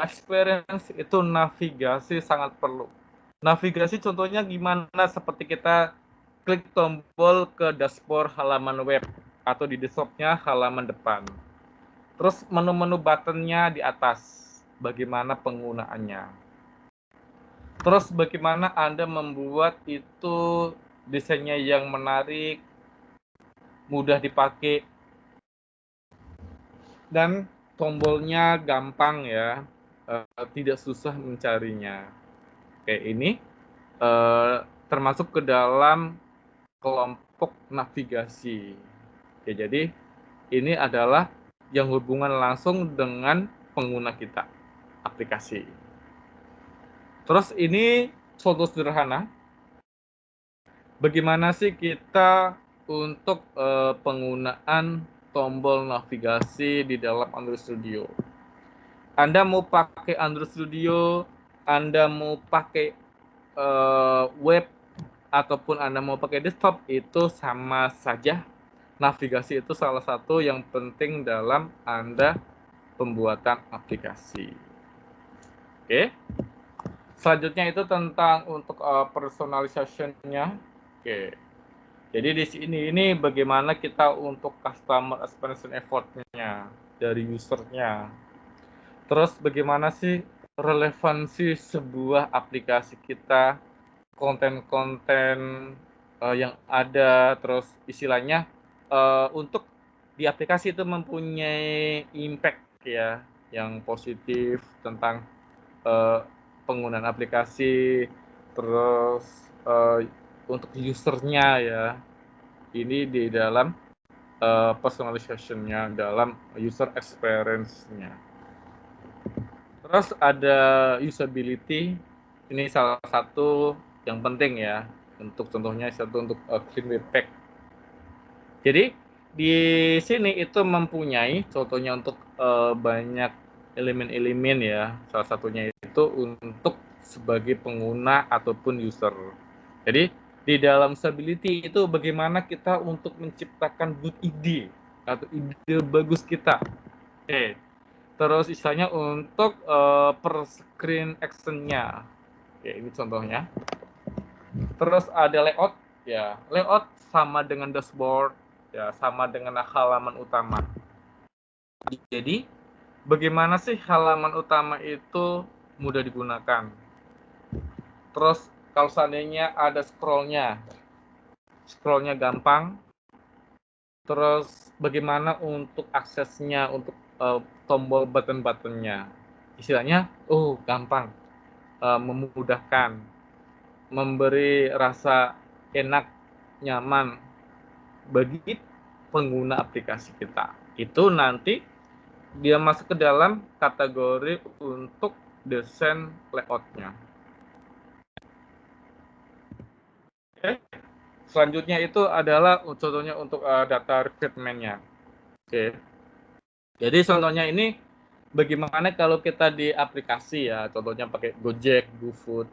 experience itu navigasi sangat perlu. Navigasi contohnya gimana? Seperti kita klik tombol ke dashboard halaman web atau di desktop-nya halaman depan. Terus menu-menu button-nya di atas, bagaimana penggunaannya. Terus bagaimana Anda membuat itu desainnya yang menarik, mudah dipakai, dan tombolnya gampang ya, tidak susah mencarinya. Oke, ini termasuk ke dalam kelompok navigasi. Oke, jadi ini adalah yang hubungan langsung dengan pengguna kita, aplikasi. Terus ini contoh sederhana, bagaimana sih kita untuk penggunaan tombol navigasi di dalam Android Studio. Anda mau pakai Android Studio, Anda mau pakai web, ataupun Anda mau pakai desktop, itu sama saja. Navigasi itu salah satu yang penting dalam Anda pembuatan aplikasi. Oke. Selanjutnya itu tentang untuk personalization-nya. Oke. Jadi di sini ini bagaimana kita untuk customer experience effort-nya dari user-nya. Terus bagaimana sih relevansi sebuah aplikasi kita, konten-konten yang ada, terus istilahnya untuk di aplikasi itu mempunyai impact ya yang positif tentang penggunaan aplikasi, terus untuk usernya ya, ini di dalam personalization-nya, dalam user experience-nya. Terus ada usability, ini salah satu yang penting ya, untuk contohnya satu untuk clean webpack. Jadi di sini itu mempunyai contohnya untuk banyak elemen-elemen ya, salah satunya itu untuk sebagai pengguna ataupun user. Jadi di dalam usability itu bagaimana kita untuk menciptakan good ide atau ide bagus kita. Oke. Terus istilahnya untuk per screen action-nya. Oke, ini contohnya. Terus ada layout, ya. Layout sama dengan dashboard, ya, sama dengan halaman utama. Jadi, bagaimana sih halaman utama itu mudah digunakan? Terus, kalau seandainya ada scrollnya gampang. Terus, bagaimana untuk aksesnya, untuk tombol button-buttonnya? Istilahnya, gampang, memudahkan, memberi rasa enak, nyaman bagi pengguna aplikasi kita. Itu nanti dia masuk ke dalam kategori untuk desain layout-nya. Oke. Selanjutnya itu adalah contohnya untuk data requirement-nya. Oke. Jadi contohnya ini bagaimana kalau kita di aplikasi ya, contohnya pakai Gojek, GoFood.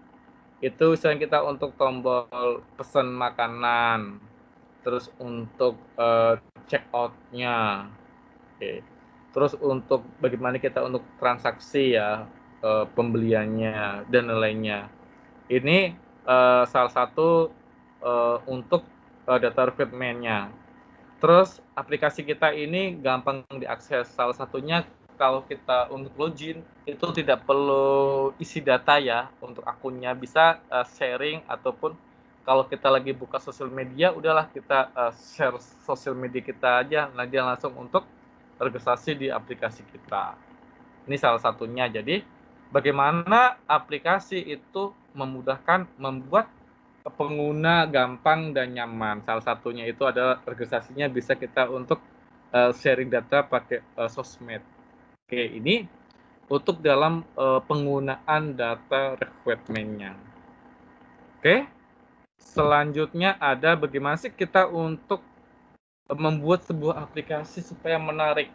Itu misalnya kita untuk tombol pesan makanan, terus untuk check out-nya. Oke. Terus untuk bagaimana kita untuk transaksi ya, pembeliannya dan lainnya. Ini salah satu untuk data requirement-nya. Terus aplikasi kita ini gampang diakses. Salah satunya kalau kita untuk login itu tidak perlu isi data ya untuk akunnya, bisa sharing ataupun kalau kita lagi buka sosial media udahlah kita share sosial media kita aja, nah dia langsung untuk registrasi di aplikasi kita. Ini salah satunya. Jadi bagaimana aplikasi itu memudahkan, membuat pengguna gampang dan nyaman. Salah satunya itu adalah registrasinya bisa kita untuk sharing data pakai sosmed. Oke, ini untuk dalam penggunaan data requirement-nya. Oke, selanjutnya ada bagaimana sih kita untuk membuat sebuah aplikasi supaya menarik.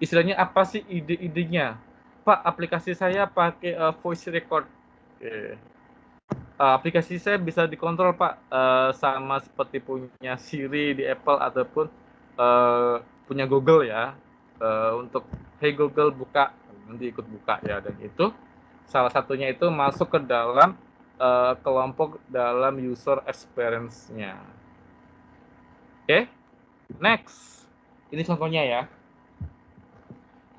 Istilahnya apa sih ide-idenya? Pak, aplikasi saya pakai voice record. Oke. Aplikasi saya bisa dikontrol Pak, sama seperti punya Siri di Apple ataupun punya Google ya, untuk hey Google buka, nanti ikut buka ya, dan itu salah satunya itu masuk ke dalam kelompok dalam user experience-nya. Oke, next. Ini contohnya ya.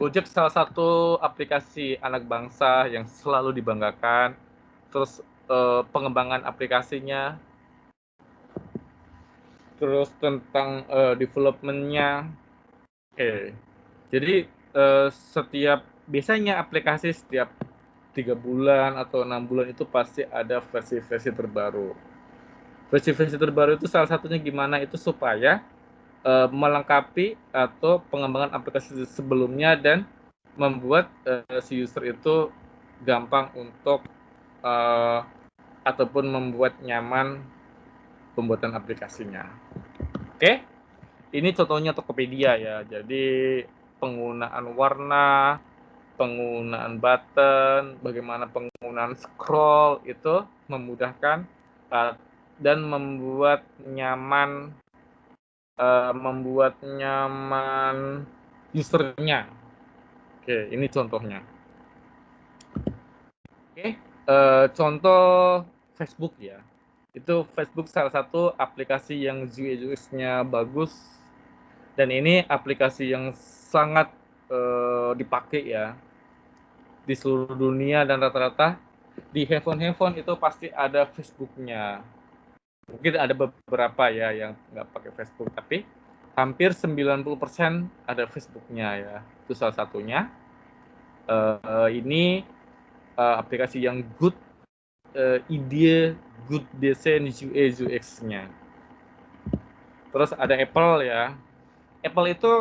Gojek salah satu aplikasi anak bangsa yang selalu dibanggakan. Terus pengembangan aplikasinya, terus tentang development-nya. Oke. Jadi biasanya aplikasi setiap 3 bulan atau 6 bulan itu pasti ada versi-versi terbaru. Versi-versi terbaru itu salah satunya gimana itu supaya melengkapi atau pengembangan aplikasi sebelumnya dan membuat si user itu gampang untuk ataupun membuat nyaman pembuatan aplikasinya. Oke, ini contohnya Tokopedia ya. Jadi penggunaan warna, penggunaan button, bagaimana penggunaan scroll itu memudahkan dan membuat nyaman usernya. Oke, ini contohnya. Oke, contoh Facebook ya. Itu Facebook salah satu aplikasi yang UX-nya bagus, dan ini aplikasi yang sangat dipakai ya di seluruh dunia, dan rata-rata di handphone itu pasti ada Facebook-nya. Mungkin ada beberapa ya yang nggak pakai Facebook, tapi hampir 90% ada Facebook-nya ya. Itu salah satunya. Ini aplikasi yang good ide, good design UX-nya. Terus ada Apple ya. Apple itu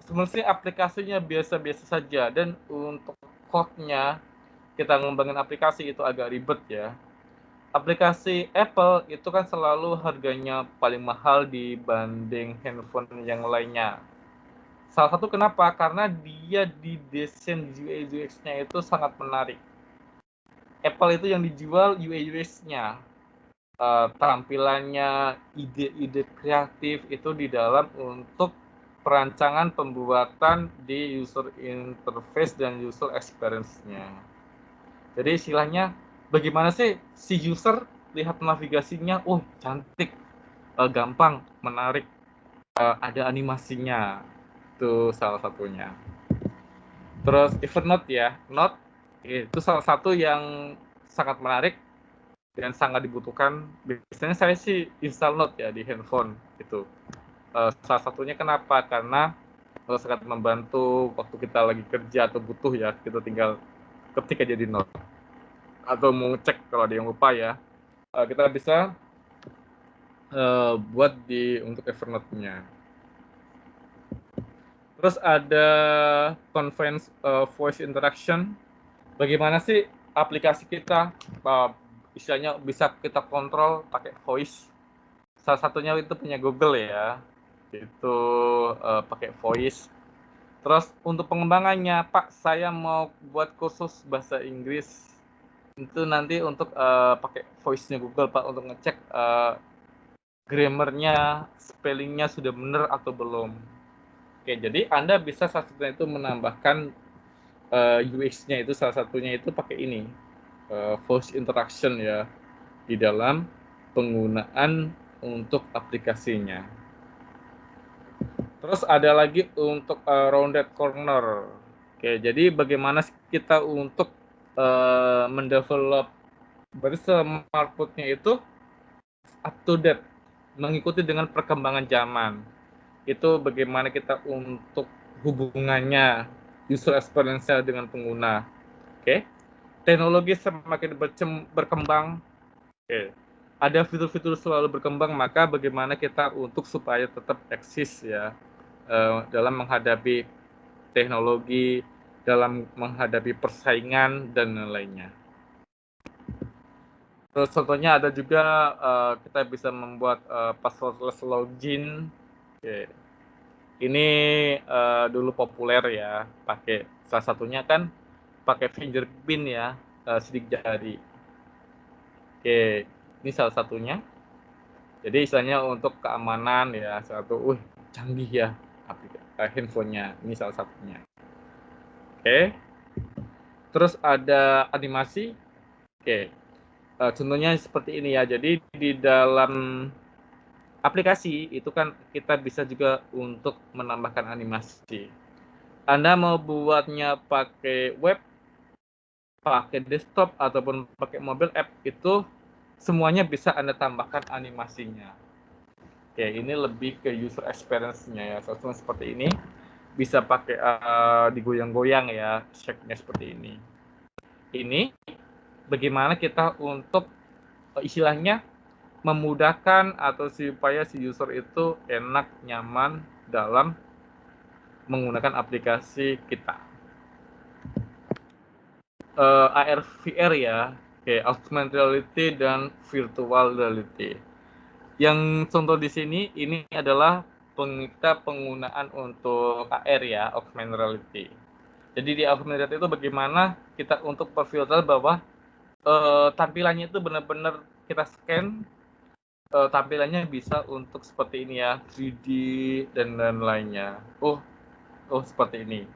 sebenarnya aplikasinya biasa-biasa saja, dan untuk code-nya kita ngembangin aplikasi itu agak ribet ya. Aplikasi Apple itu kan selalu harganya paling mahal dibanding handphone yang lainnya. Salah satu kenapa? Karena dia di desain UI UX-nya itu sangat menarik. Apple itu yang dijual UI UX-nya. Tampilannya, ide-ide kreatif itu di dalam untuk perancangan pembuatan di user interface dan user experience-nya. Jadi istilahnya bagaimana sih si user lihat navigasinya, cantik, gampang, menarik, ada animasinya, itu salah satunya. Terus Evernote ya, Note itu salah satu yang sangat menarik dan sangat dibutuhkan. Biasanya saya sih install Note ya di handphone itu. Salah satunya kenapa? Karena sangat membantu waktu kita lagi kerja atau butuh ya, kita tinggal ketik aja di Note. Atau mau ngecek kalau ada yang lupa ya, kita bisa buat untuk Evernote-nya. Terus ada conference voice interaction. Bagaimana sih aplikasi kita istilahnya bisa kita kontrol pakai voice. Salah satunya itu punya Google ya, itu pakai voice. Terus untuk pengembangannya, Pak, saya mau buat kursus bahasa Inggris. Itu nanti untuk pakai voice-nya Google, Pak, untuk ngecek grammar-nya, spelling-nya sudah benar atau belum. Oke, jadi Anda bisa salah satunya itu menambahkan UX-nya itu salah satunya itu pakai ini, voice interaction ya, di dalam penggunaan untuk aplikasinya. Terus ada lagi untuk rounded corner. Oke, jadi bagaimana kita untuk mendevelop berarti smartphone-nya itu up to date, mengikuti dengan perkembangan zaman. Itu bagaimana kita untuk hubungannya user experience-nya dengan pengguna. Oke. Teknologi semakin berkembang. Oke. Ada fitur-fitur selalu berkembang, maka bagaimana kita untuk supaya tetap eksis ya dalam menghadapi teknologi, dalam menghadapi persaingan dan lainnya. Terus contohnya ada juga kita bisa membuat passwordless login. Oke. Ini dulu populer ya, pakai salah satunya kan pakai fingerprint ya, sidik jari. Oke, ini salah satunya. Jadi istilahnya untuk keamanan ya, satu, canggih ya handphonenya. Ini salah satunya. Oke. Terus ada animasi. Oke. Contohnya seperti ini ya. Jadi di dalam aplikasi itu kan kita bisa juga untuk menambahkan animasi. Anda mau buatnya pakai web, pakai desktop, ataupun pakai mobile app, itu semuanya bisa Anda tambahkan animasinya. Oke, ini lebih ke user experience-nya ya. Contohnya seperti ini. Bisa pakai digoyang-goyang ya, shake-nya seperti ini. Ini bagaimana kita untuk istilahnya memudahkan atau supaya si user itu enak, nyaman dalam menggunakan aplikasi kita. AR VR ya, augmented reality dan virtual reality. Yang contoh di sini ini adalah kita penggunaan untuk AR ya, augmented reality. Jadi di augmented reality itu bagaimana kita untuk perfilter bahwa tampilannya itu benar-benar kita scan, tampilannya bisa untuk seperti ini ya, 3D dan lain-lainnya. Seperti ini.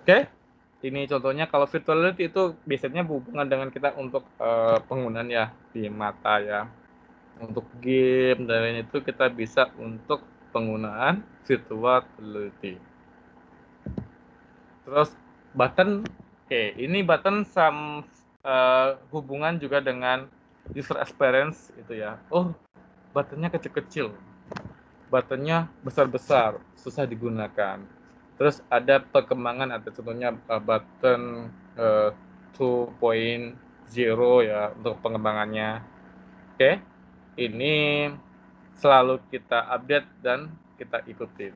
Oke. Ini contohnya kalau virtual reality itu biasanya berhubungan dengan kita untuk penggunaan ya di mata ya. Untuk game dan lain itu kita bisa untuk penggunaan virtual reality. Terus button, ini button hubungan juga dengan user experience itu ya. Buttonnya kecil-kecil, buttonnya besar-besar, susah digunakan. Terus ada perkembangan, ada contohnya button 2.0 ya untuk pengembangannya. Oke, ini selalu kita update dan kita ikutin.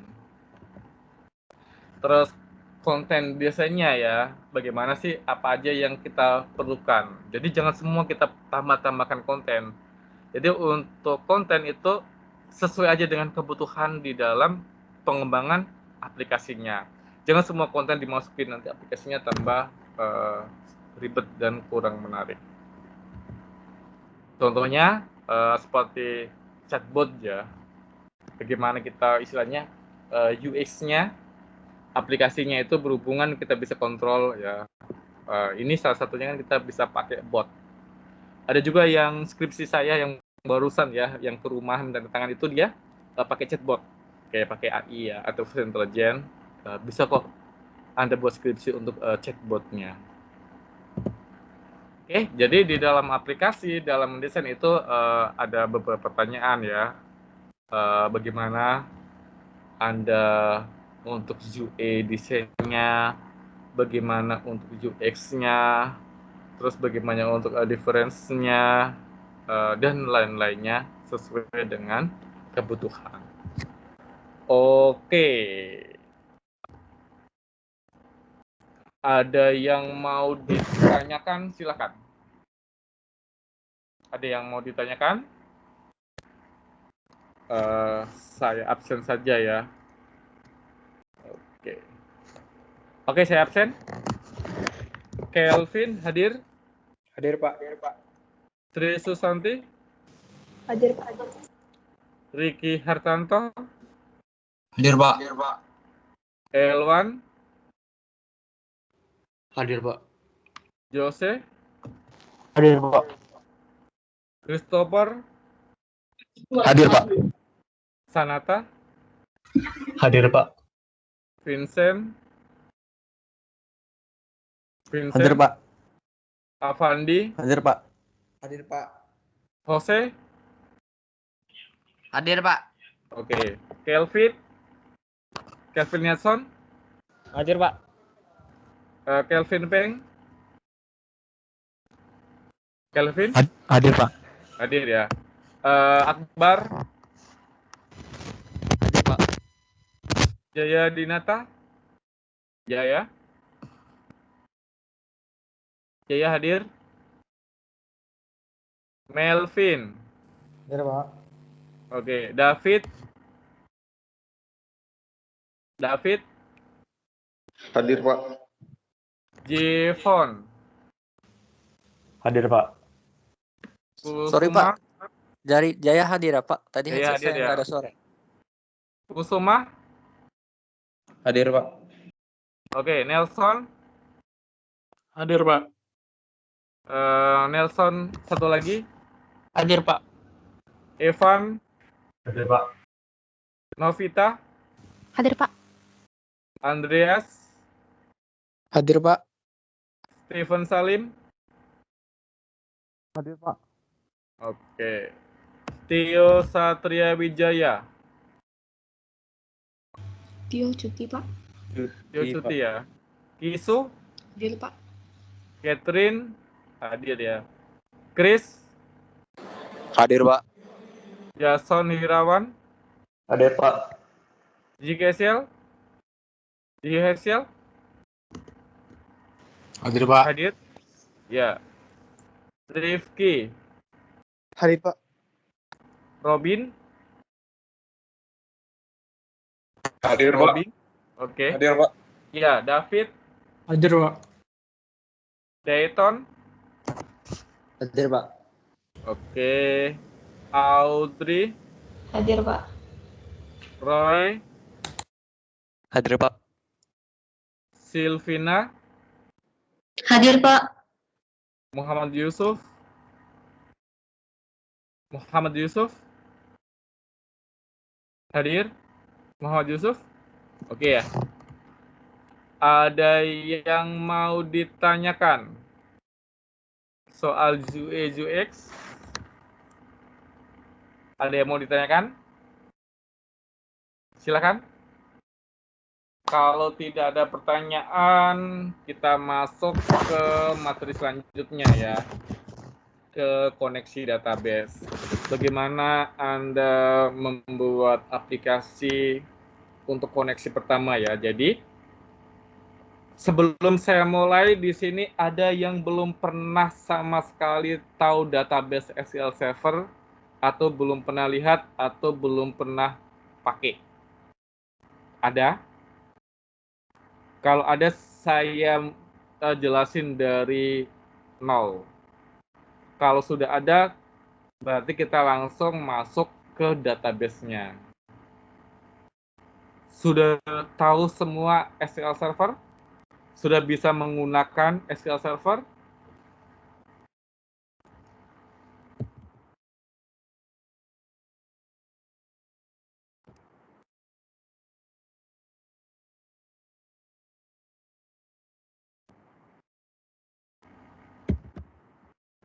Terus konten biasanya ya, bagaimana sih apa aja yang kita perlukan. Jadi jangan semua kita tambahkan konten. Jadi untuk konten itu sesuai aja dengan kebutuhan di dalam pengembangan aplikasinya. Jangan semua konten dimasukin, nanti aplikasinya tambah ribet dan kurang menarik. Contohnya seperti chatbot ya. Bagaimana kita istilahnya UX-nya, aplikasinya itu berhubungan kita bisa kontrol ya. Ini salah satunya kan kita bisa pakai bot. Ada juga yang skripsi saya yang barusan ya, yang perumahan dan tangan itu dia pakai chatbot, kayak pakai AI ya, artificial intelligence. Bisa kok Anda buat skripsi untuk chatbotnya. Oke, jadi di dalam aplikasi, dalam mendesain itu ada beberapa pertanyaan ya. Bagaimana Anda untuk UI desainnya, bagaimana untuk UX-nya, terus bagaimana untuk difference-nya, dan lain-lainnya sesuai dengan kebutuhan. Oke. Ada yang mau ditanyakan, silakan. Ada yang mau ditanyakan? Saya absen saja ya. Oke, saya absen. Kelvin hadir? Hadir, Pak. Tri Susanti? Hadir, Pak. Riki Hartanto? Hadir, Pak. Elwan? Hadir, Pak. Jose? Hadir, Pak. Christopher? Hadir, Pak. Sanata? Hadir, Pak. Vincent? Hadir, Pak. Avandi? Hadir, Pak. Hadir, Pak. Jose? Hadir, Pak. Oke. Kelvin Nelson? Hadir, Pak. Kelvin Peng? Kelvin? Hadir, Pak. Hadir ya. Akbar? Hadir, Pak. Jaya Dinata? Jaya hadir? Melvin? Hadir, Pak. Oke. David? Hadir, Pak. Jevon? Hadir, Pak. Sorry, Pak. Dari Jaya hadir ya, Pak? Tadi Jaya headset hadir, saya ya. nggak ada suara. Kusuma? Hadir, Pak. Oke. Nelson? Hadir, Pak. Nelson satu lagi. Hadir, Pak. Evan? Hadir, Pak. Novita? Hadir, Pak. Andreas? Hadir, Pak. Steven Salim? Hadir, Pak. Oke. Tio Satria Wijaya? Tio cuti, Pak. Tio cuti ya. Kisu? Hadir, Pak. Catherine? Hadir ya. Chris? Hadir, Pak. Jason Hirawan? Hadir, Pak. Jihesiel? Hadir, Pak. Hadir? Ya. Rifki? Hadir, Pak. Robin? Hadir, Pak. Robin? Oke. Hadir, Pak. Ya, David? Hadir, Pak. Dayton? Hadir, Pak. Oke. Audrey? Hadir, Pak. Roy? Hadir, Pak. Silvina? Hadir, Pak. Muhammad Yusuf? Hadir? Muhammad Yusuf? Oke ya. Ada yang mau ditanyakan soal UI UX? Ada yang mau ditanyakan? Silakan. Kalau tidak ada pertanyaan, kita masuk ke materi selanjutnya ya. Ke koneksi database. Bagaimana Anda membuat aplikasi untuk koneksi pertama ya. Jadi, sebelum saya mulai di sini ada yang belum pernah sama sekali tahu database SQL Server atau belum pernah lihat atau belum pernah pakai? Ada? Kalau ada, saya jelasin dari nol. Kalau sudah ada, berarti kita langsung masuk ke database-nya. Sudah tahu semua SQL Server? Sudah bisa menggunakan SQL Server?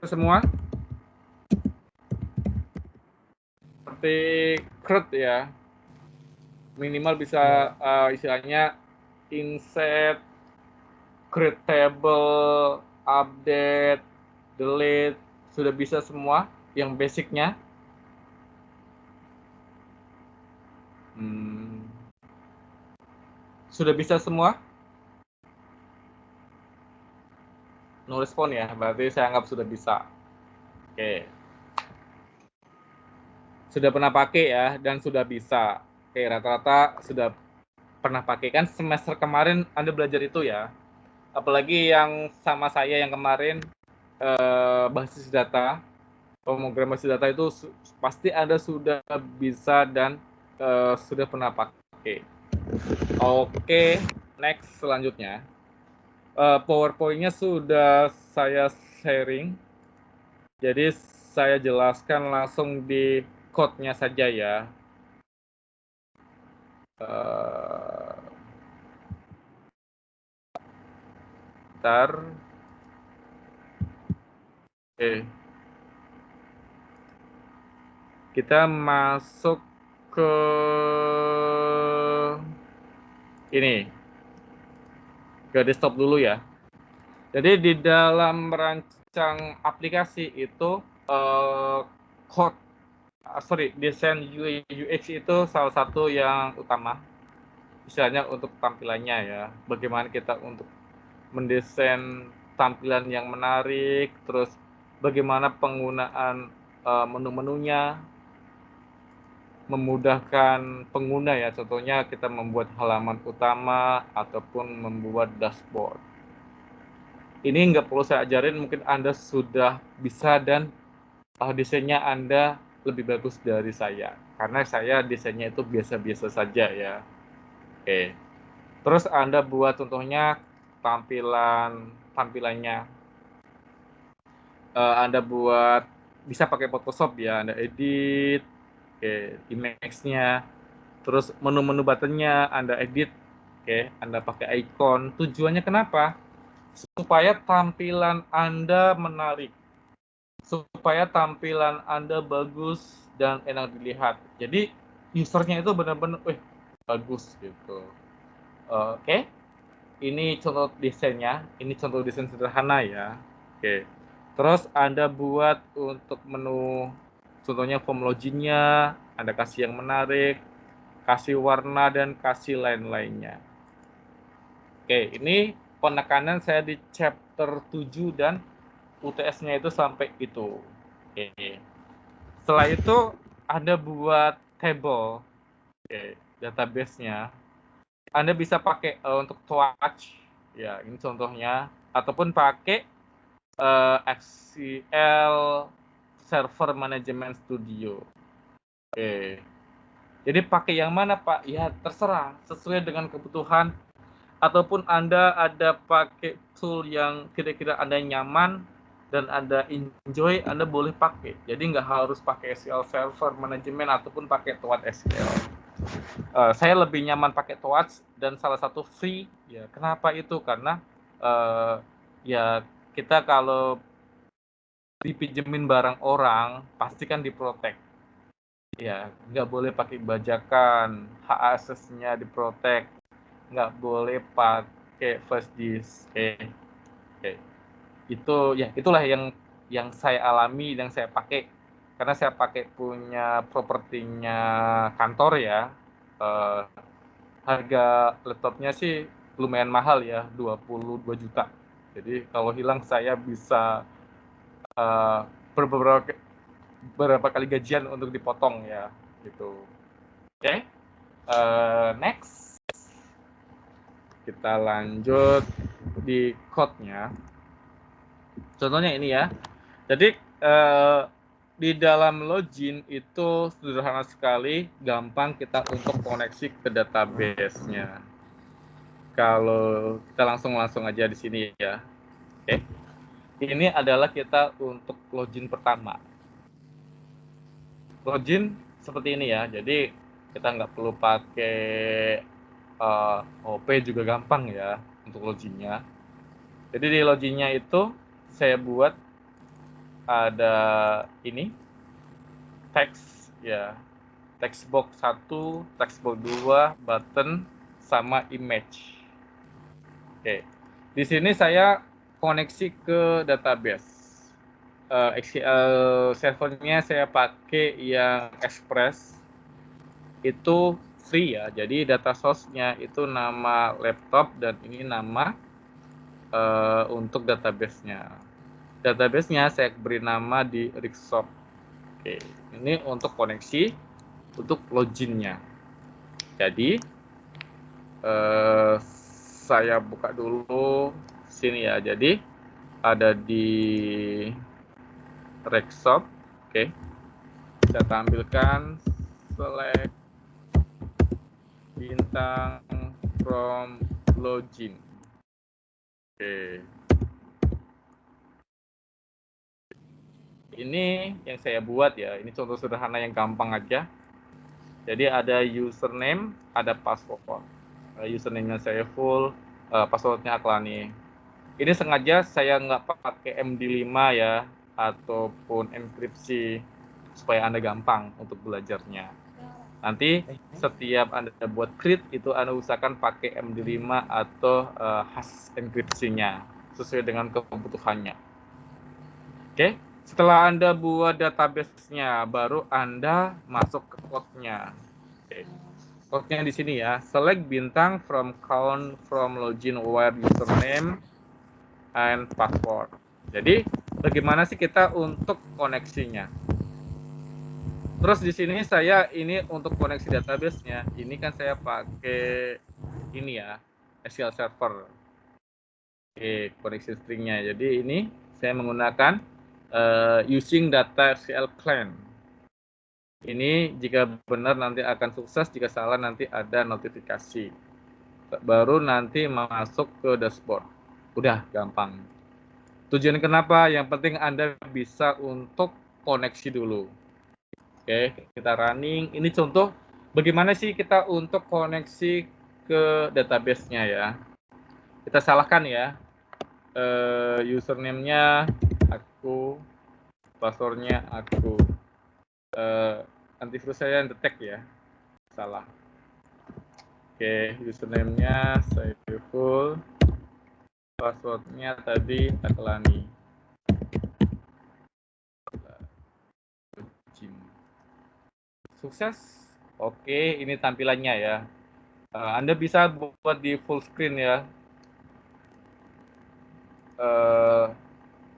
semua? Seperti CRUD ya, minimal bisa istilahnya insert, create table, update, delete, sudah bisa semua yang basicnya. Sudah bisa semua? No respon ya, berarti saya anggap sudah bisa. Oke. Sudah pernah pakai ya, dan sudah bisa. Oke, rata-rata sudah pernah pakai. Kan semester kemarin Anda belajar itu ya. Apalagi yang sama saya yang kemarin, basis data, pemrograman basis data itu pasti Anda sudah bisa dan sudah pernah pakai. Oke, next selanjutnya. PowerPoint-nya sudah saya sharing, jadi saya jelaskan langsung di code-nya saja ya. Bentar. Oke. Kita masuk ke ini, ke desktop dulu ya. Jadi di dalam merancang aplikasi itu desain UI UX itu salah satu yang utama, misalnya untuk tampilannya ya, bagaimana kita untuk mendesain tampilan yang menarik, terus bagaimana penggunaan menu-menunya, memudahkan pengguna ya, contohnya kita membuat halaman utama ataupun membuat dashboard. Ini nggak perlu saya ajarin, mungkin Anda sudah bisa dan desainnya Anda lebih bagus dari saya, karena saya desainnya itu biasa-biasa saja ya. Oke. Terus Anda buat contohnya tampilannya. Anda buat bisa pakai Photoshop ya, Anda edit, image-nya, terus menu-menu button-nya Anda edit, Anda pakai icon. Tujuannya kenapa? Supaya tampilan Anda menarik, supaya tampilan Anda bagus dan enak dilihat. Jadi usernya itu benar-benar, bagus gitu. Oke. Ini contoh desainnya, ini contoh desain sederhana ya. Oke. Terus Anda buat untuk menu, contohnya form login-nya, Anda kasih yang menarik, kasih warna dan kasih lain-lainnya. Oke, ini penekanan saya di chapter 7 dan UTS-nya itu sampai itu. Oke. Setelah itu Anda buat table, database-nya. Anda bisa pakai untuk Touch, ya ini contohnya, ataupun pakai SQL Server Management Studio. Oke. Jadi pakai yang mana Pak? Ya terserah, sesuai dengan kebutuhan. Ataupun Anda ada pakai tool yang kira-kira Anda nyaman dan Anda enjoy, Anda boleh pakai. Jadi nggak harus pakai SQL Server Management ataupun pakai Touch SQL. Saya lebih nyaman pakai Touch dan salah satu free ya. Kenapa itu? Karena ya kita kalau dipinjemin barang orang pasti kan diprotek ya, nggak boleh pakai bajakan, hak aksesnya diprotek, nggak boleh pakai flash disk. Itu ya, itulah yang saya alami dan saya pakai, karena saya pakai punya propertinya kantor ya. Harga laptopnya sih lumayan mahal ya, 22 juta. Jadi kalau hilang saya bisa beberapa kali gajian untuk dipotong ya, gitu. Oke. Next. Kita lanjut di code-nya. Contohnya ini ya. Jadi di dalam login itu sederhana sekali, gampang kita untuk koneksi ke database-nya. Kalau kita langsung aja di sini ya. Oke. Ini adalah kita untuk login pertama. Login seperti ini ya. Jadi kita nggak perlu pakai OP, juga gampang ya untuk loginnya. Jadi di loginnya itu saya buat ada ini teks ya, text box 1, text box 2, button sama image. Oke. Di sini saya koneksi ke database. SQL servernya saya pakai yang Express. Itu free ya. Jadi data source-nya itu nama laptop dan ini nama untuk database-nya. Database-nya saya beri nama di Rigsop. Oke, ini untuk koneksi, untuk login-nya. Jadi saya buka dulu sini ya. Jadi ada di Rigsop. Oke, saya tampilkan select bintang from login. Oke. Ini yang saya buat ya. Ini contoh sederhana yang gampang aja. Jadi ada username, ada password. Username-nya saya full, password-nya Aklani. Ini sengaja saya nggak pakai MD5 ya, ataupun enkripsi supaya Anda gampang untuk belajarnya. Nanti setiap Anda buat create itu Anda usahakan pakai MD5 atau hash enkripsinya sesuai dengan kebutuhannya. Oke, setelah Anda buat database-nya, baru Anda masuk ke code-nya. Oke. Code-nya di sini ya, select bintang from count from login where username and password. Jadi, bagaimana sih kita untuk koneksinya? Terus di sini saya ini untuk koneksi database-nya, ini kan saya pakai ini ya, SQL Server. Oke, koneksi string-nya. Jadi ini saya menggunakan using data SQL client. Ini jika benar nanti akan sukses, jika salah nanti ada notifikasi. Baru nanti masuk ke dashboard. Udah gampang. Tujuan kenapa? Yang penting Anda bisa untuk koneksi dulu. Oke, kita running. Ini contoh bagaimana sih kita untuk koneksi ke database-nya ya. Kita salahkan ya. Username-nya aku, password-nya aku. Antivirus saya yang detect ya, salah. Oke, username-nya saya full, password-nya tadi Aklani. Sukses. Oke, ini tampilannya ya. Anda bisa buat di full screen ya.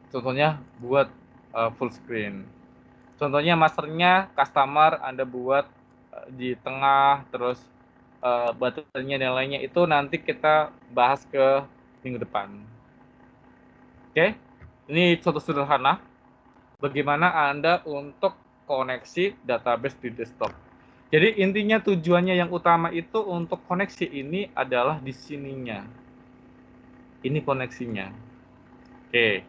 Contohnya buat full screen. Contohnya masternya customer Anda buat di tengah, terus buttonnya dan lainnya itu nanti kita bahas ke minggu depan. Oke, ini contoh sederhana bagaimana Anda untuk koneksi database di desktop. Jadi intinya tujuannya yang utama itu untuk koneksi ini adalah di sininya. Ini koneksinya. Oke.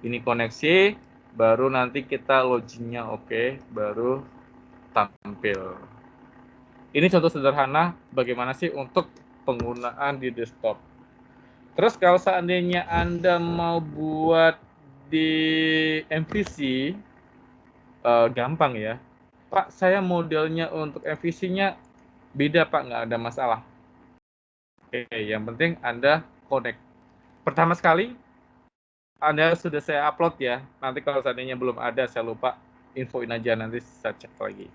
Ini koneksi, baru nanti kita loginnya oke, baru tampil. Ini contoh sederhana bagaimana sih untuk penggunaan di desktop. Terus kalau seandainya Anda mau buat di MVC, gampang ya. Pak, saya modelnya untuk MVC-nya beda Pak, nggak ada masalah. Oke, yang penting Anda connect. Pertama sekali, Anda sudah saya upload ya. Nanti kalau seandainya belum ada, saya lupa, infoin aja, nanti saya cek lagi.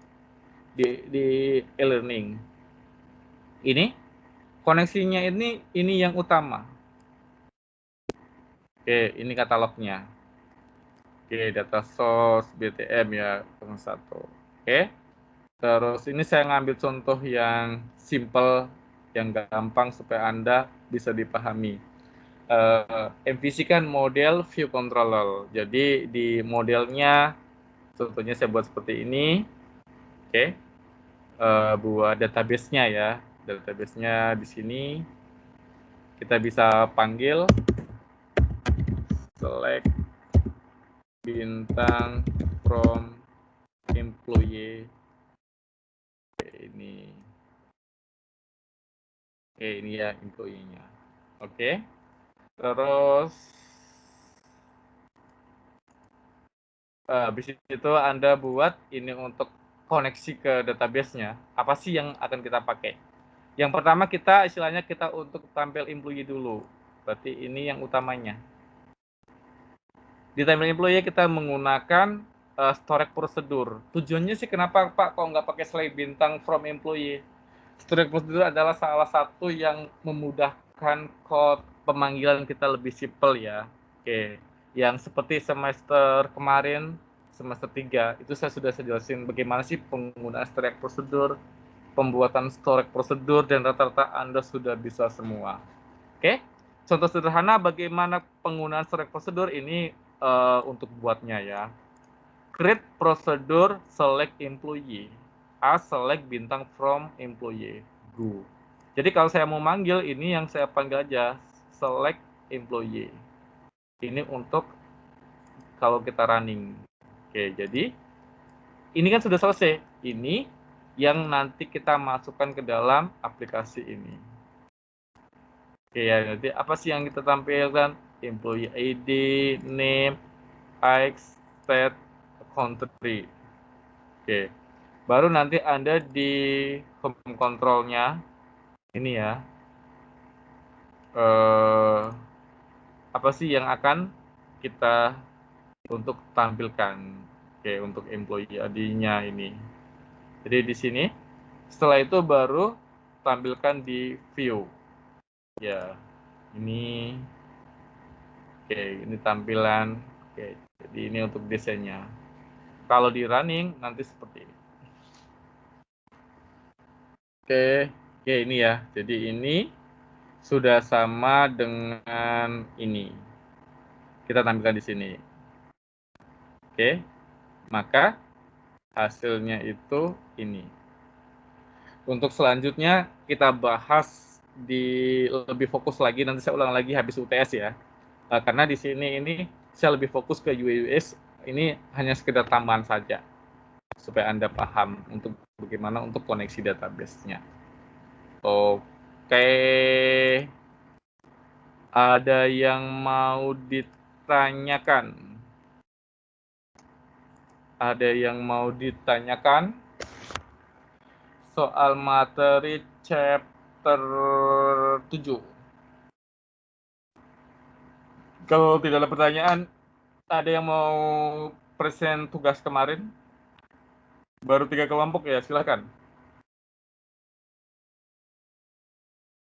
Di e-learning. Ini, koneksinya ini yang utama. Oke, ini katalognya. Oke, data source, BTM ya, 1. Oke. Terus ini saya ngambil contoh yang simple, yang gampang supaya Anda bisa dipahami. MVC kan model view controller. Jadi di modelnya, contohnya saya buat seperti ini. Oke. Buat database-nya ya. Database-nya di sini. Kita bisa panggil select bintang from employee. Ini ya employee-nya. Oke. Terus Habis itu Anda buat ini untuk koneksi ke database-nya. Apa sih yang akan kita pakai? Yang pertama kita istilahnya kita untuk tampil employee dulu. Berarti ini yang utamanya. Di tampil employee kita menggunakan storage prosedur. Tujuannya sih kenapa Pak kok nggak pakai slide bintang from employee? Storage prosedur adalah salah satu yang memudahkan code pemanggilan kita lebih simple ya. Oke. Yang seperti semester kemarin, semester 3, itu saya sudah jelasin bagaimana sih penggunaan storage prosedur, pembuatan storage prosedur, dan rata-rata Anda sudah bisa semua. Oke, contoh sederhana bagaimana penggunaan storage prosedur ini untuk buatnya ya. Create prosedur select employee, select bintang from employee, go. Jadi kalau saya mau manggil, ini yang saya panggil aja, select employee. Ini untuk kalau kita running. Oke, jadi ini kan sudah selesai. Ini yang nanti kita masukkan ke dalam aplikasi ini. Oke ya, nanti apa sih yang kita tampilkan? Employee ID, name, age, state, country. Oke, baru nanti Anda di home control-nya ini ya. Apa sih yang akan kita untuk tampilkan? Oke, untuk employee ID-nya ini. Jadi di sini, setelah itu baru tampilkan di view. Ya, ini. Oke, ini tampilan. Oke, jadi ini untuk desainnya. Kalau di running nanti seperti ini. Oke, ini ya. Jadi ini sudah sama dengan ini. Kita tampilkan di sini. Oke, maka hasilnya itu ini. Untuk selanjutnya kita bahas di lebih fokus lagi. Nanti saya ulang lagi habis UTS ya. Karena di sini ini saya lebih fokus ke UI UX. Ini hanya sekedar tambahan saja supaya Anda paham untuk bagaimana untuk koneksi database-nya. Oke. Ada yang mau ditanyakan? Ada yang mau ditanyakan soal materi chapter 7? Kalau tidak ada pertanyaan, ada yang mau present tugas kemarin? Baru 3 kelompok ya, silakan.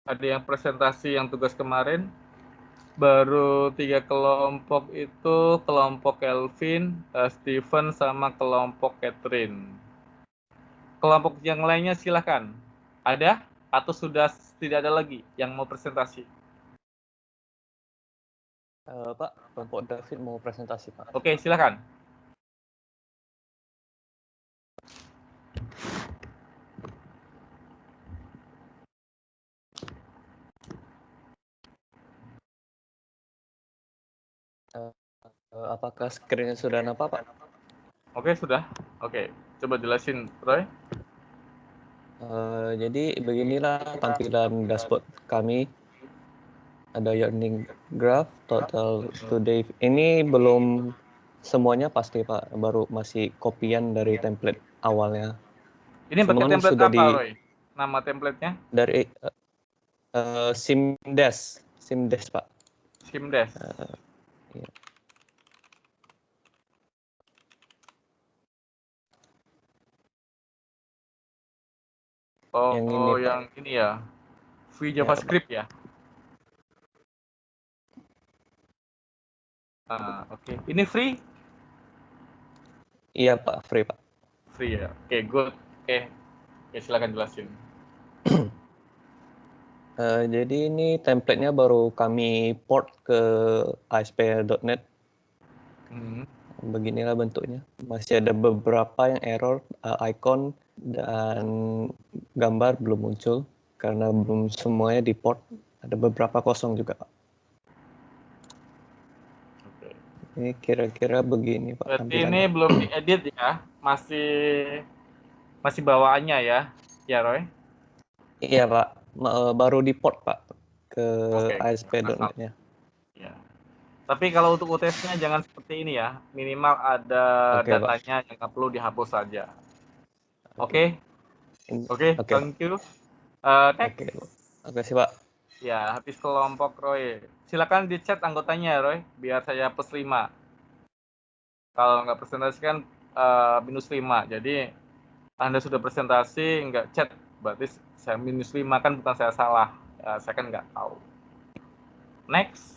Ada yang presentasi yang tugas kemarin? Baru 3 kelompok itu kelompok Kelvin, Steven, sama kelompok Catherine. Kelompok yang lainnya silakan. Ada atau sudah tidak ada lagi yang mau presentasi? Pak, kelompok David mau presentasi, Pak. Oke, silakan. Apakah screen-nya sudah nampak, Pak? Oke, sudah. Oke, coba jelasin, Roy. Jadi beginilah tampilan dashboard kami. Ada earning graph, total today. Ini belum semuanya pasti, Pak. Baru masih kopian dari template awalnya. Ini pakai template apa, Roy? Nama template-nya? Dari Simdesk, Pak. Simdesk. Iya. Oh, yang ini ya. Free JavaScript ya. Oke. Ini free? Iya, Pak, free, Pak. Free ya. Oke, good. Oke, silakan jelasin. Jadi ini template-nya baru kami port ke ASP.NET. Beginilah bentuknya. Masih ada beberapa yang error, icon dan gambar belum muncul karena belum semuanya di port. Ada beberapa kosong juga, Pak. Oke. Ini kira-kira begini, Pak. Berarti ini belum diedit ya? Masih bawaannya ya, Roy? Iya, Pak. Baru di port, Pak, ke ASP.NET-nya. Ya. Tapi kalau untuk UTS-nya jangan seperti ini ya. Minimal ada Oke, Pak. datanya yang nggak perlu dihapus saja. Oke. Oke, Oke, Pak. thank you. Next. Oke, oke sih, Pak. Ya, habis kelompok Roy. Silakan di chat anggotanya, Roy, biar saya plus 5. Kalau nggak presentasi kan minus 5. Jadi Anda sudah presentasi, nggak chat, berarti saya minus 5 kan bukan saya salah. Saya kan nggak tahu. Next.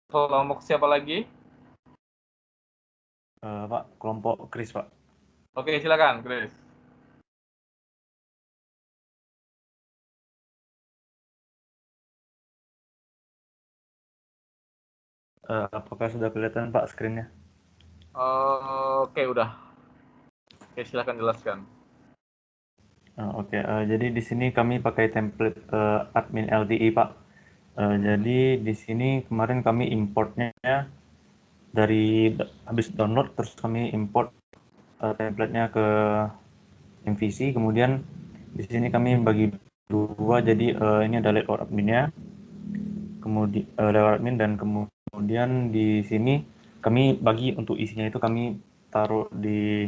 Kelompok siapa lagi? Pak, kelompok Chris, Pak. Oke, silakan, Chris. Apakah sudah kelihatan, Pak, screen-nya? Oke, udah. Oke, silakan jelaskan. Oke, jadi di sini kami pakai template admin LTE, Pak. Jadi di sini kemarin kami importnya dari habis download, terus kami import template-nya ke MVC. Kemudian di sini kami bagi dua, jadi ini ada layout adminnya, kemudian layout admin, dan kemudian di sini kami bagi untuk isinya itu kami taruh di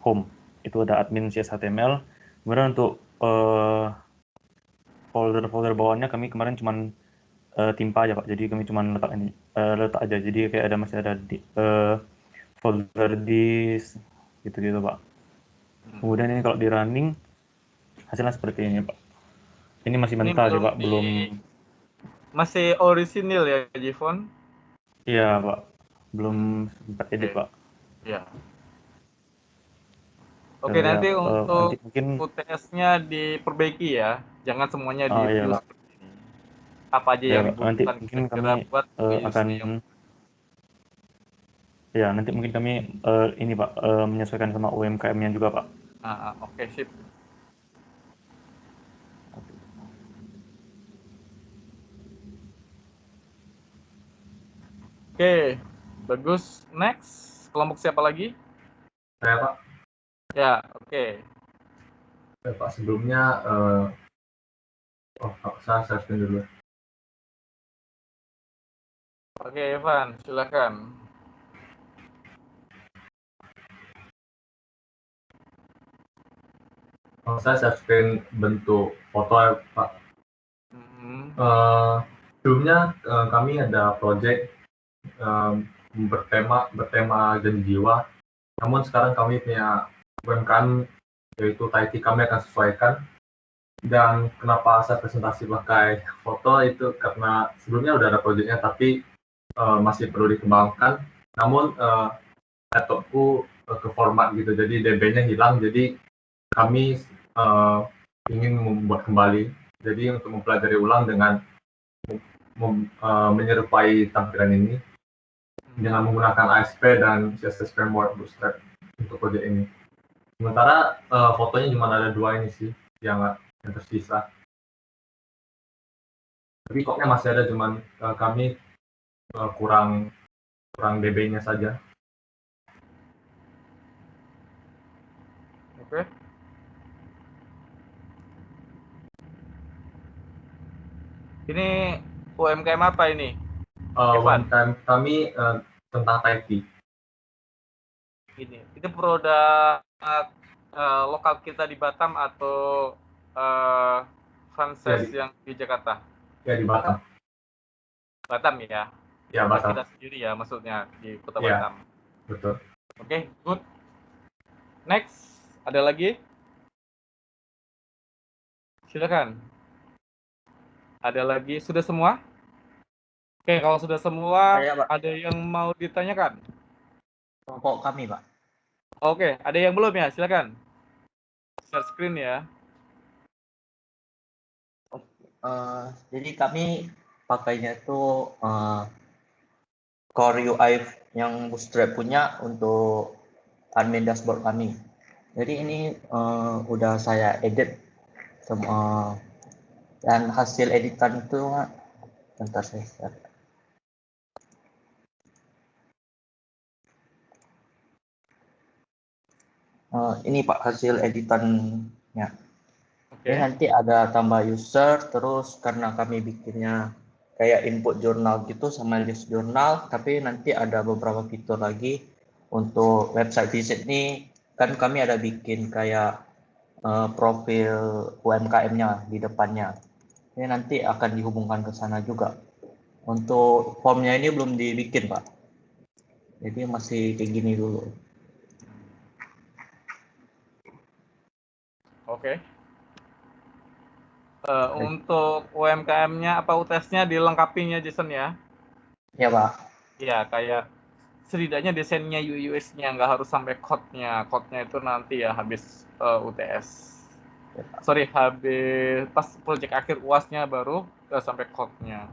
home. Itu ada admin CSHTML. Kemudian untuk folder-folder bawahnya kami kemarin cuman timpa aja, Pak. Jadi kami cuma letak aja. Jadi kayak masih ada di folder disk gitu-gitu, Pak. Kemudian ini kalau di running hasilnya seperti ini, Pak. Ini masih mentah aja, Pak. Belum. Masih orisinil ya, Jivon? Iya, Pak. Belum sempat edit, Pak. Iya. Oke, nanti untuk mungkin UTS-nya diperbaiki ya. Jangan semuanya di-view iya, seperti ini. Apa aja yang nanti dibutuhkan mungkin kira-kira kami buat akan nanti mungkin kami ini, Pak, menyesuaikan sama UMKM-nya juga, Pak. Oke, sip. Oke, bagus. Next, kelompok siapa lagi? Saya, Pak. Ya, oke. Pak, sebelumnya saya share dulu. Oke, Evan, silakan. Saya share screen bentuk foto ya, Pak. Sebelumnya kami ada project bertema janji jiwa. Namun sekarang kami punya UMKM, yaitu Taiti, kami akan sesuaikan. Dan kenapa saya presentasi pakai foto itu karena sebelumnya udah ada projectnya, tapi masih perlu dikembangkan. Namun laptopku ke format gitu, jadi DB-nya hilang. Jadi kami ingin membuat kembali. Jadi untuk mempelajari ulang dengan menyerupai tampilan ini dengan menggunakan ASP dan CSS Framework Bootstrap untuk proyek ini. Sementara fotonya cuma ada 2 ini sih yang tersisa. Tapi koknya masih ada, cuman kami kurang DB-nya saja. Oke. Ini UMKM apa ini? UMKM kami tentang Taiti. Itu produk lokal kita di Batam atau franchise yang di Jakarta? Ya, di Batam. Batam ya? Ya, Batam. Kita sendiri ya, maksudnya di kota Batam. Betul. Oke, good. Next, ada lagi? Silakan. Ada lagi? Sudah semua? Oke, kalau sudah semua, ada yang mau ditanyakan? Kelompok kami, Pak. Oke, ada yang belum ya? Silakan. Share screen ya. Jadi kami pakainya itu Core UI yang Bootstrap punya untuk admin dashboard kami. Jadi ini udah saya edit semua, dan hasil editan itu bentar saya share. Ini Pak hasil editannya. Ini nanti ada tambah user, terus karena kami bikinnya kayak input jurnal gitu sama list jurnal, tapi nanti ada beberapa fitur lagi untuk website visit nih, kan kami ada bikin kayak profil UMKM-nya di depannya. Ini nanti akan dihubungkan ke sana juga. Untuk formnya ini belum dibikin, Pak. Jadi masih kayak gini dulu. Oke. Untuk UMKM-nya apa UTS-nya dilengkapinya Jason ya? Ya, Pak. Ya, kayak setidaknya desainnya UI UX-nya nggak harus sampai code-nya. Code-nya itu nanti ya habis UTS. Ya, Pak. Sorry, habis pas project akhir UAS-nya baru sampai code-nya.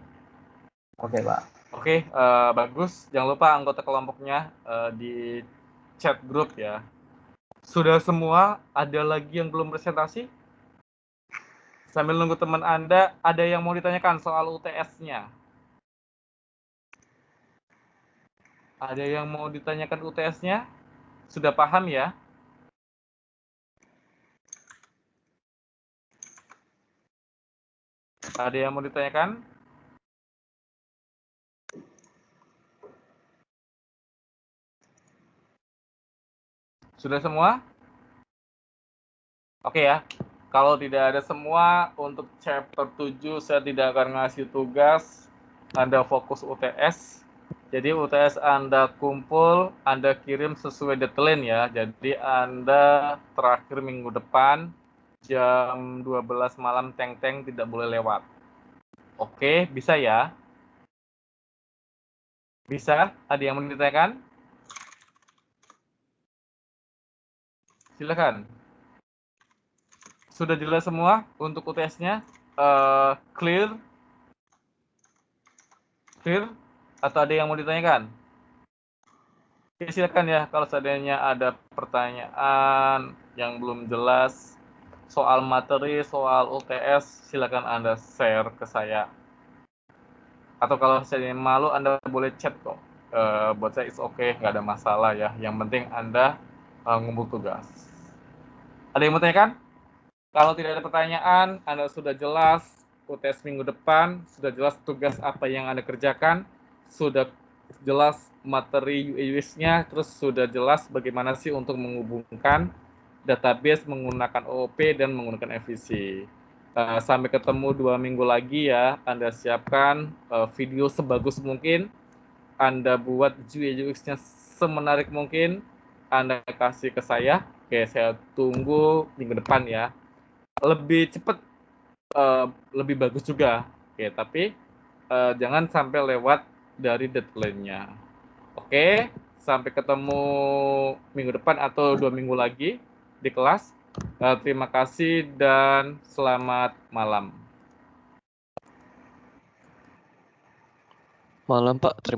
Oke, Pak. Oke, bagus. Jangan lupa anggota kelompoknya di chat grup ya. Sudah semua? Ada lagi yang belum presentasi? Sambil nunggu teman Anda, ada yang mau ditanyakan soal UTS-nya? Ada yang mau ditanyakan UTS-nya? Sudah paham ya? Ada yang mau ditanyakan? Sudah semua? Oke ya. Kalau tidak ada semua, untuk chapter 7 saya tidak akan ngasih tugas. Anda fokus UTS. Jadi UTS Anda kumpul, Anda kirim sesuai deadline ya. Jadi Anda terakhir minggu depan, jam 12 malam teng-teng tidak boleh lewat. Oke, bisa ya? Bisa? Ada yang mau ditanyakan? Silakan. Sudah jelas semua untuk UTS-nya? Clear? Clear? Atau ada yang mau ditanyakan? Oke, silakan ya kalau seandainya ada pertanyaan yang belum jelas soal materi, soal UTS, silakan Anda share ke saya. Atau kalau seandainya malu, Anda boleh chat kok. Buat saya it's okay, nggak ada masalah ya. Yang penting Anda ngumpul tugas. Ada yang mau tanyakan? Kalau tidak ada pertanyaan, Anda sudah jelas UTS minggu depan, sudah jelas tugas apa yang Anda kerjakan, sudah jelas materi UX-nya, terus sudah jelas bagaimana sih untuk menghubungkan database menggunakan OOP dan menggunakan FVC. Sampai ketemu 2 minggu lagi ya, Anda siapkan video sebagus mungkin, Anda buat UX-nya semenarik mungkin, Anda kasih ke saya. Oke, saya tunggu minggu depan ya. Lebih cepat lebih bagus juga. Oke, tapi jangan sampai lewat dari deadline-nya. Oke, sampai ketemu minggu depan atau 2 minggu lagi di kelas. Terima kasih dan selamat malam. Malam, Pak. Terima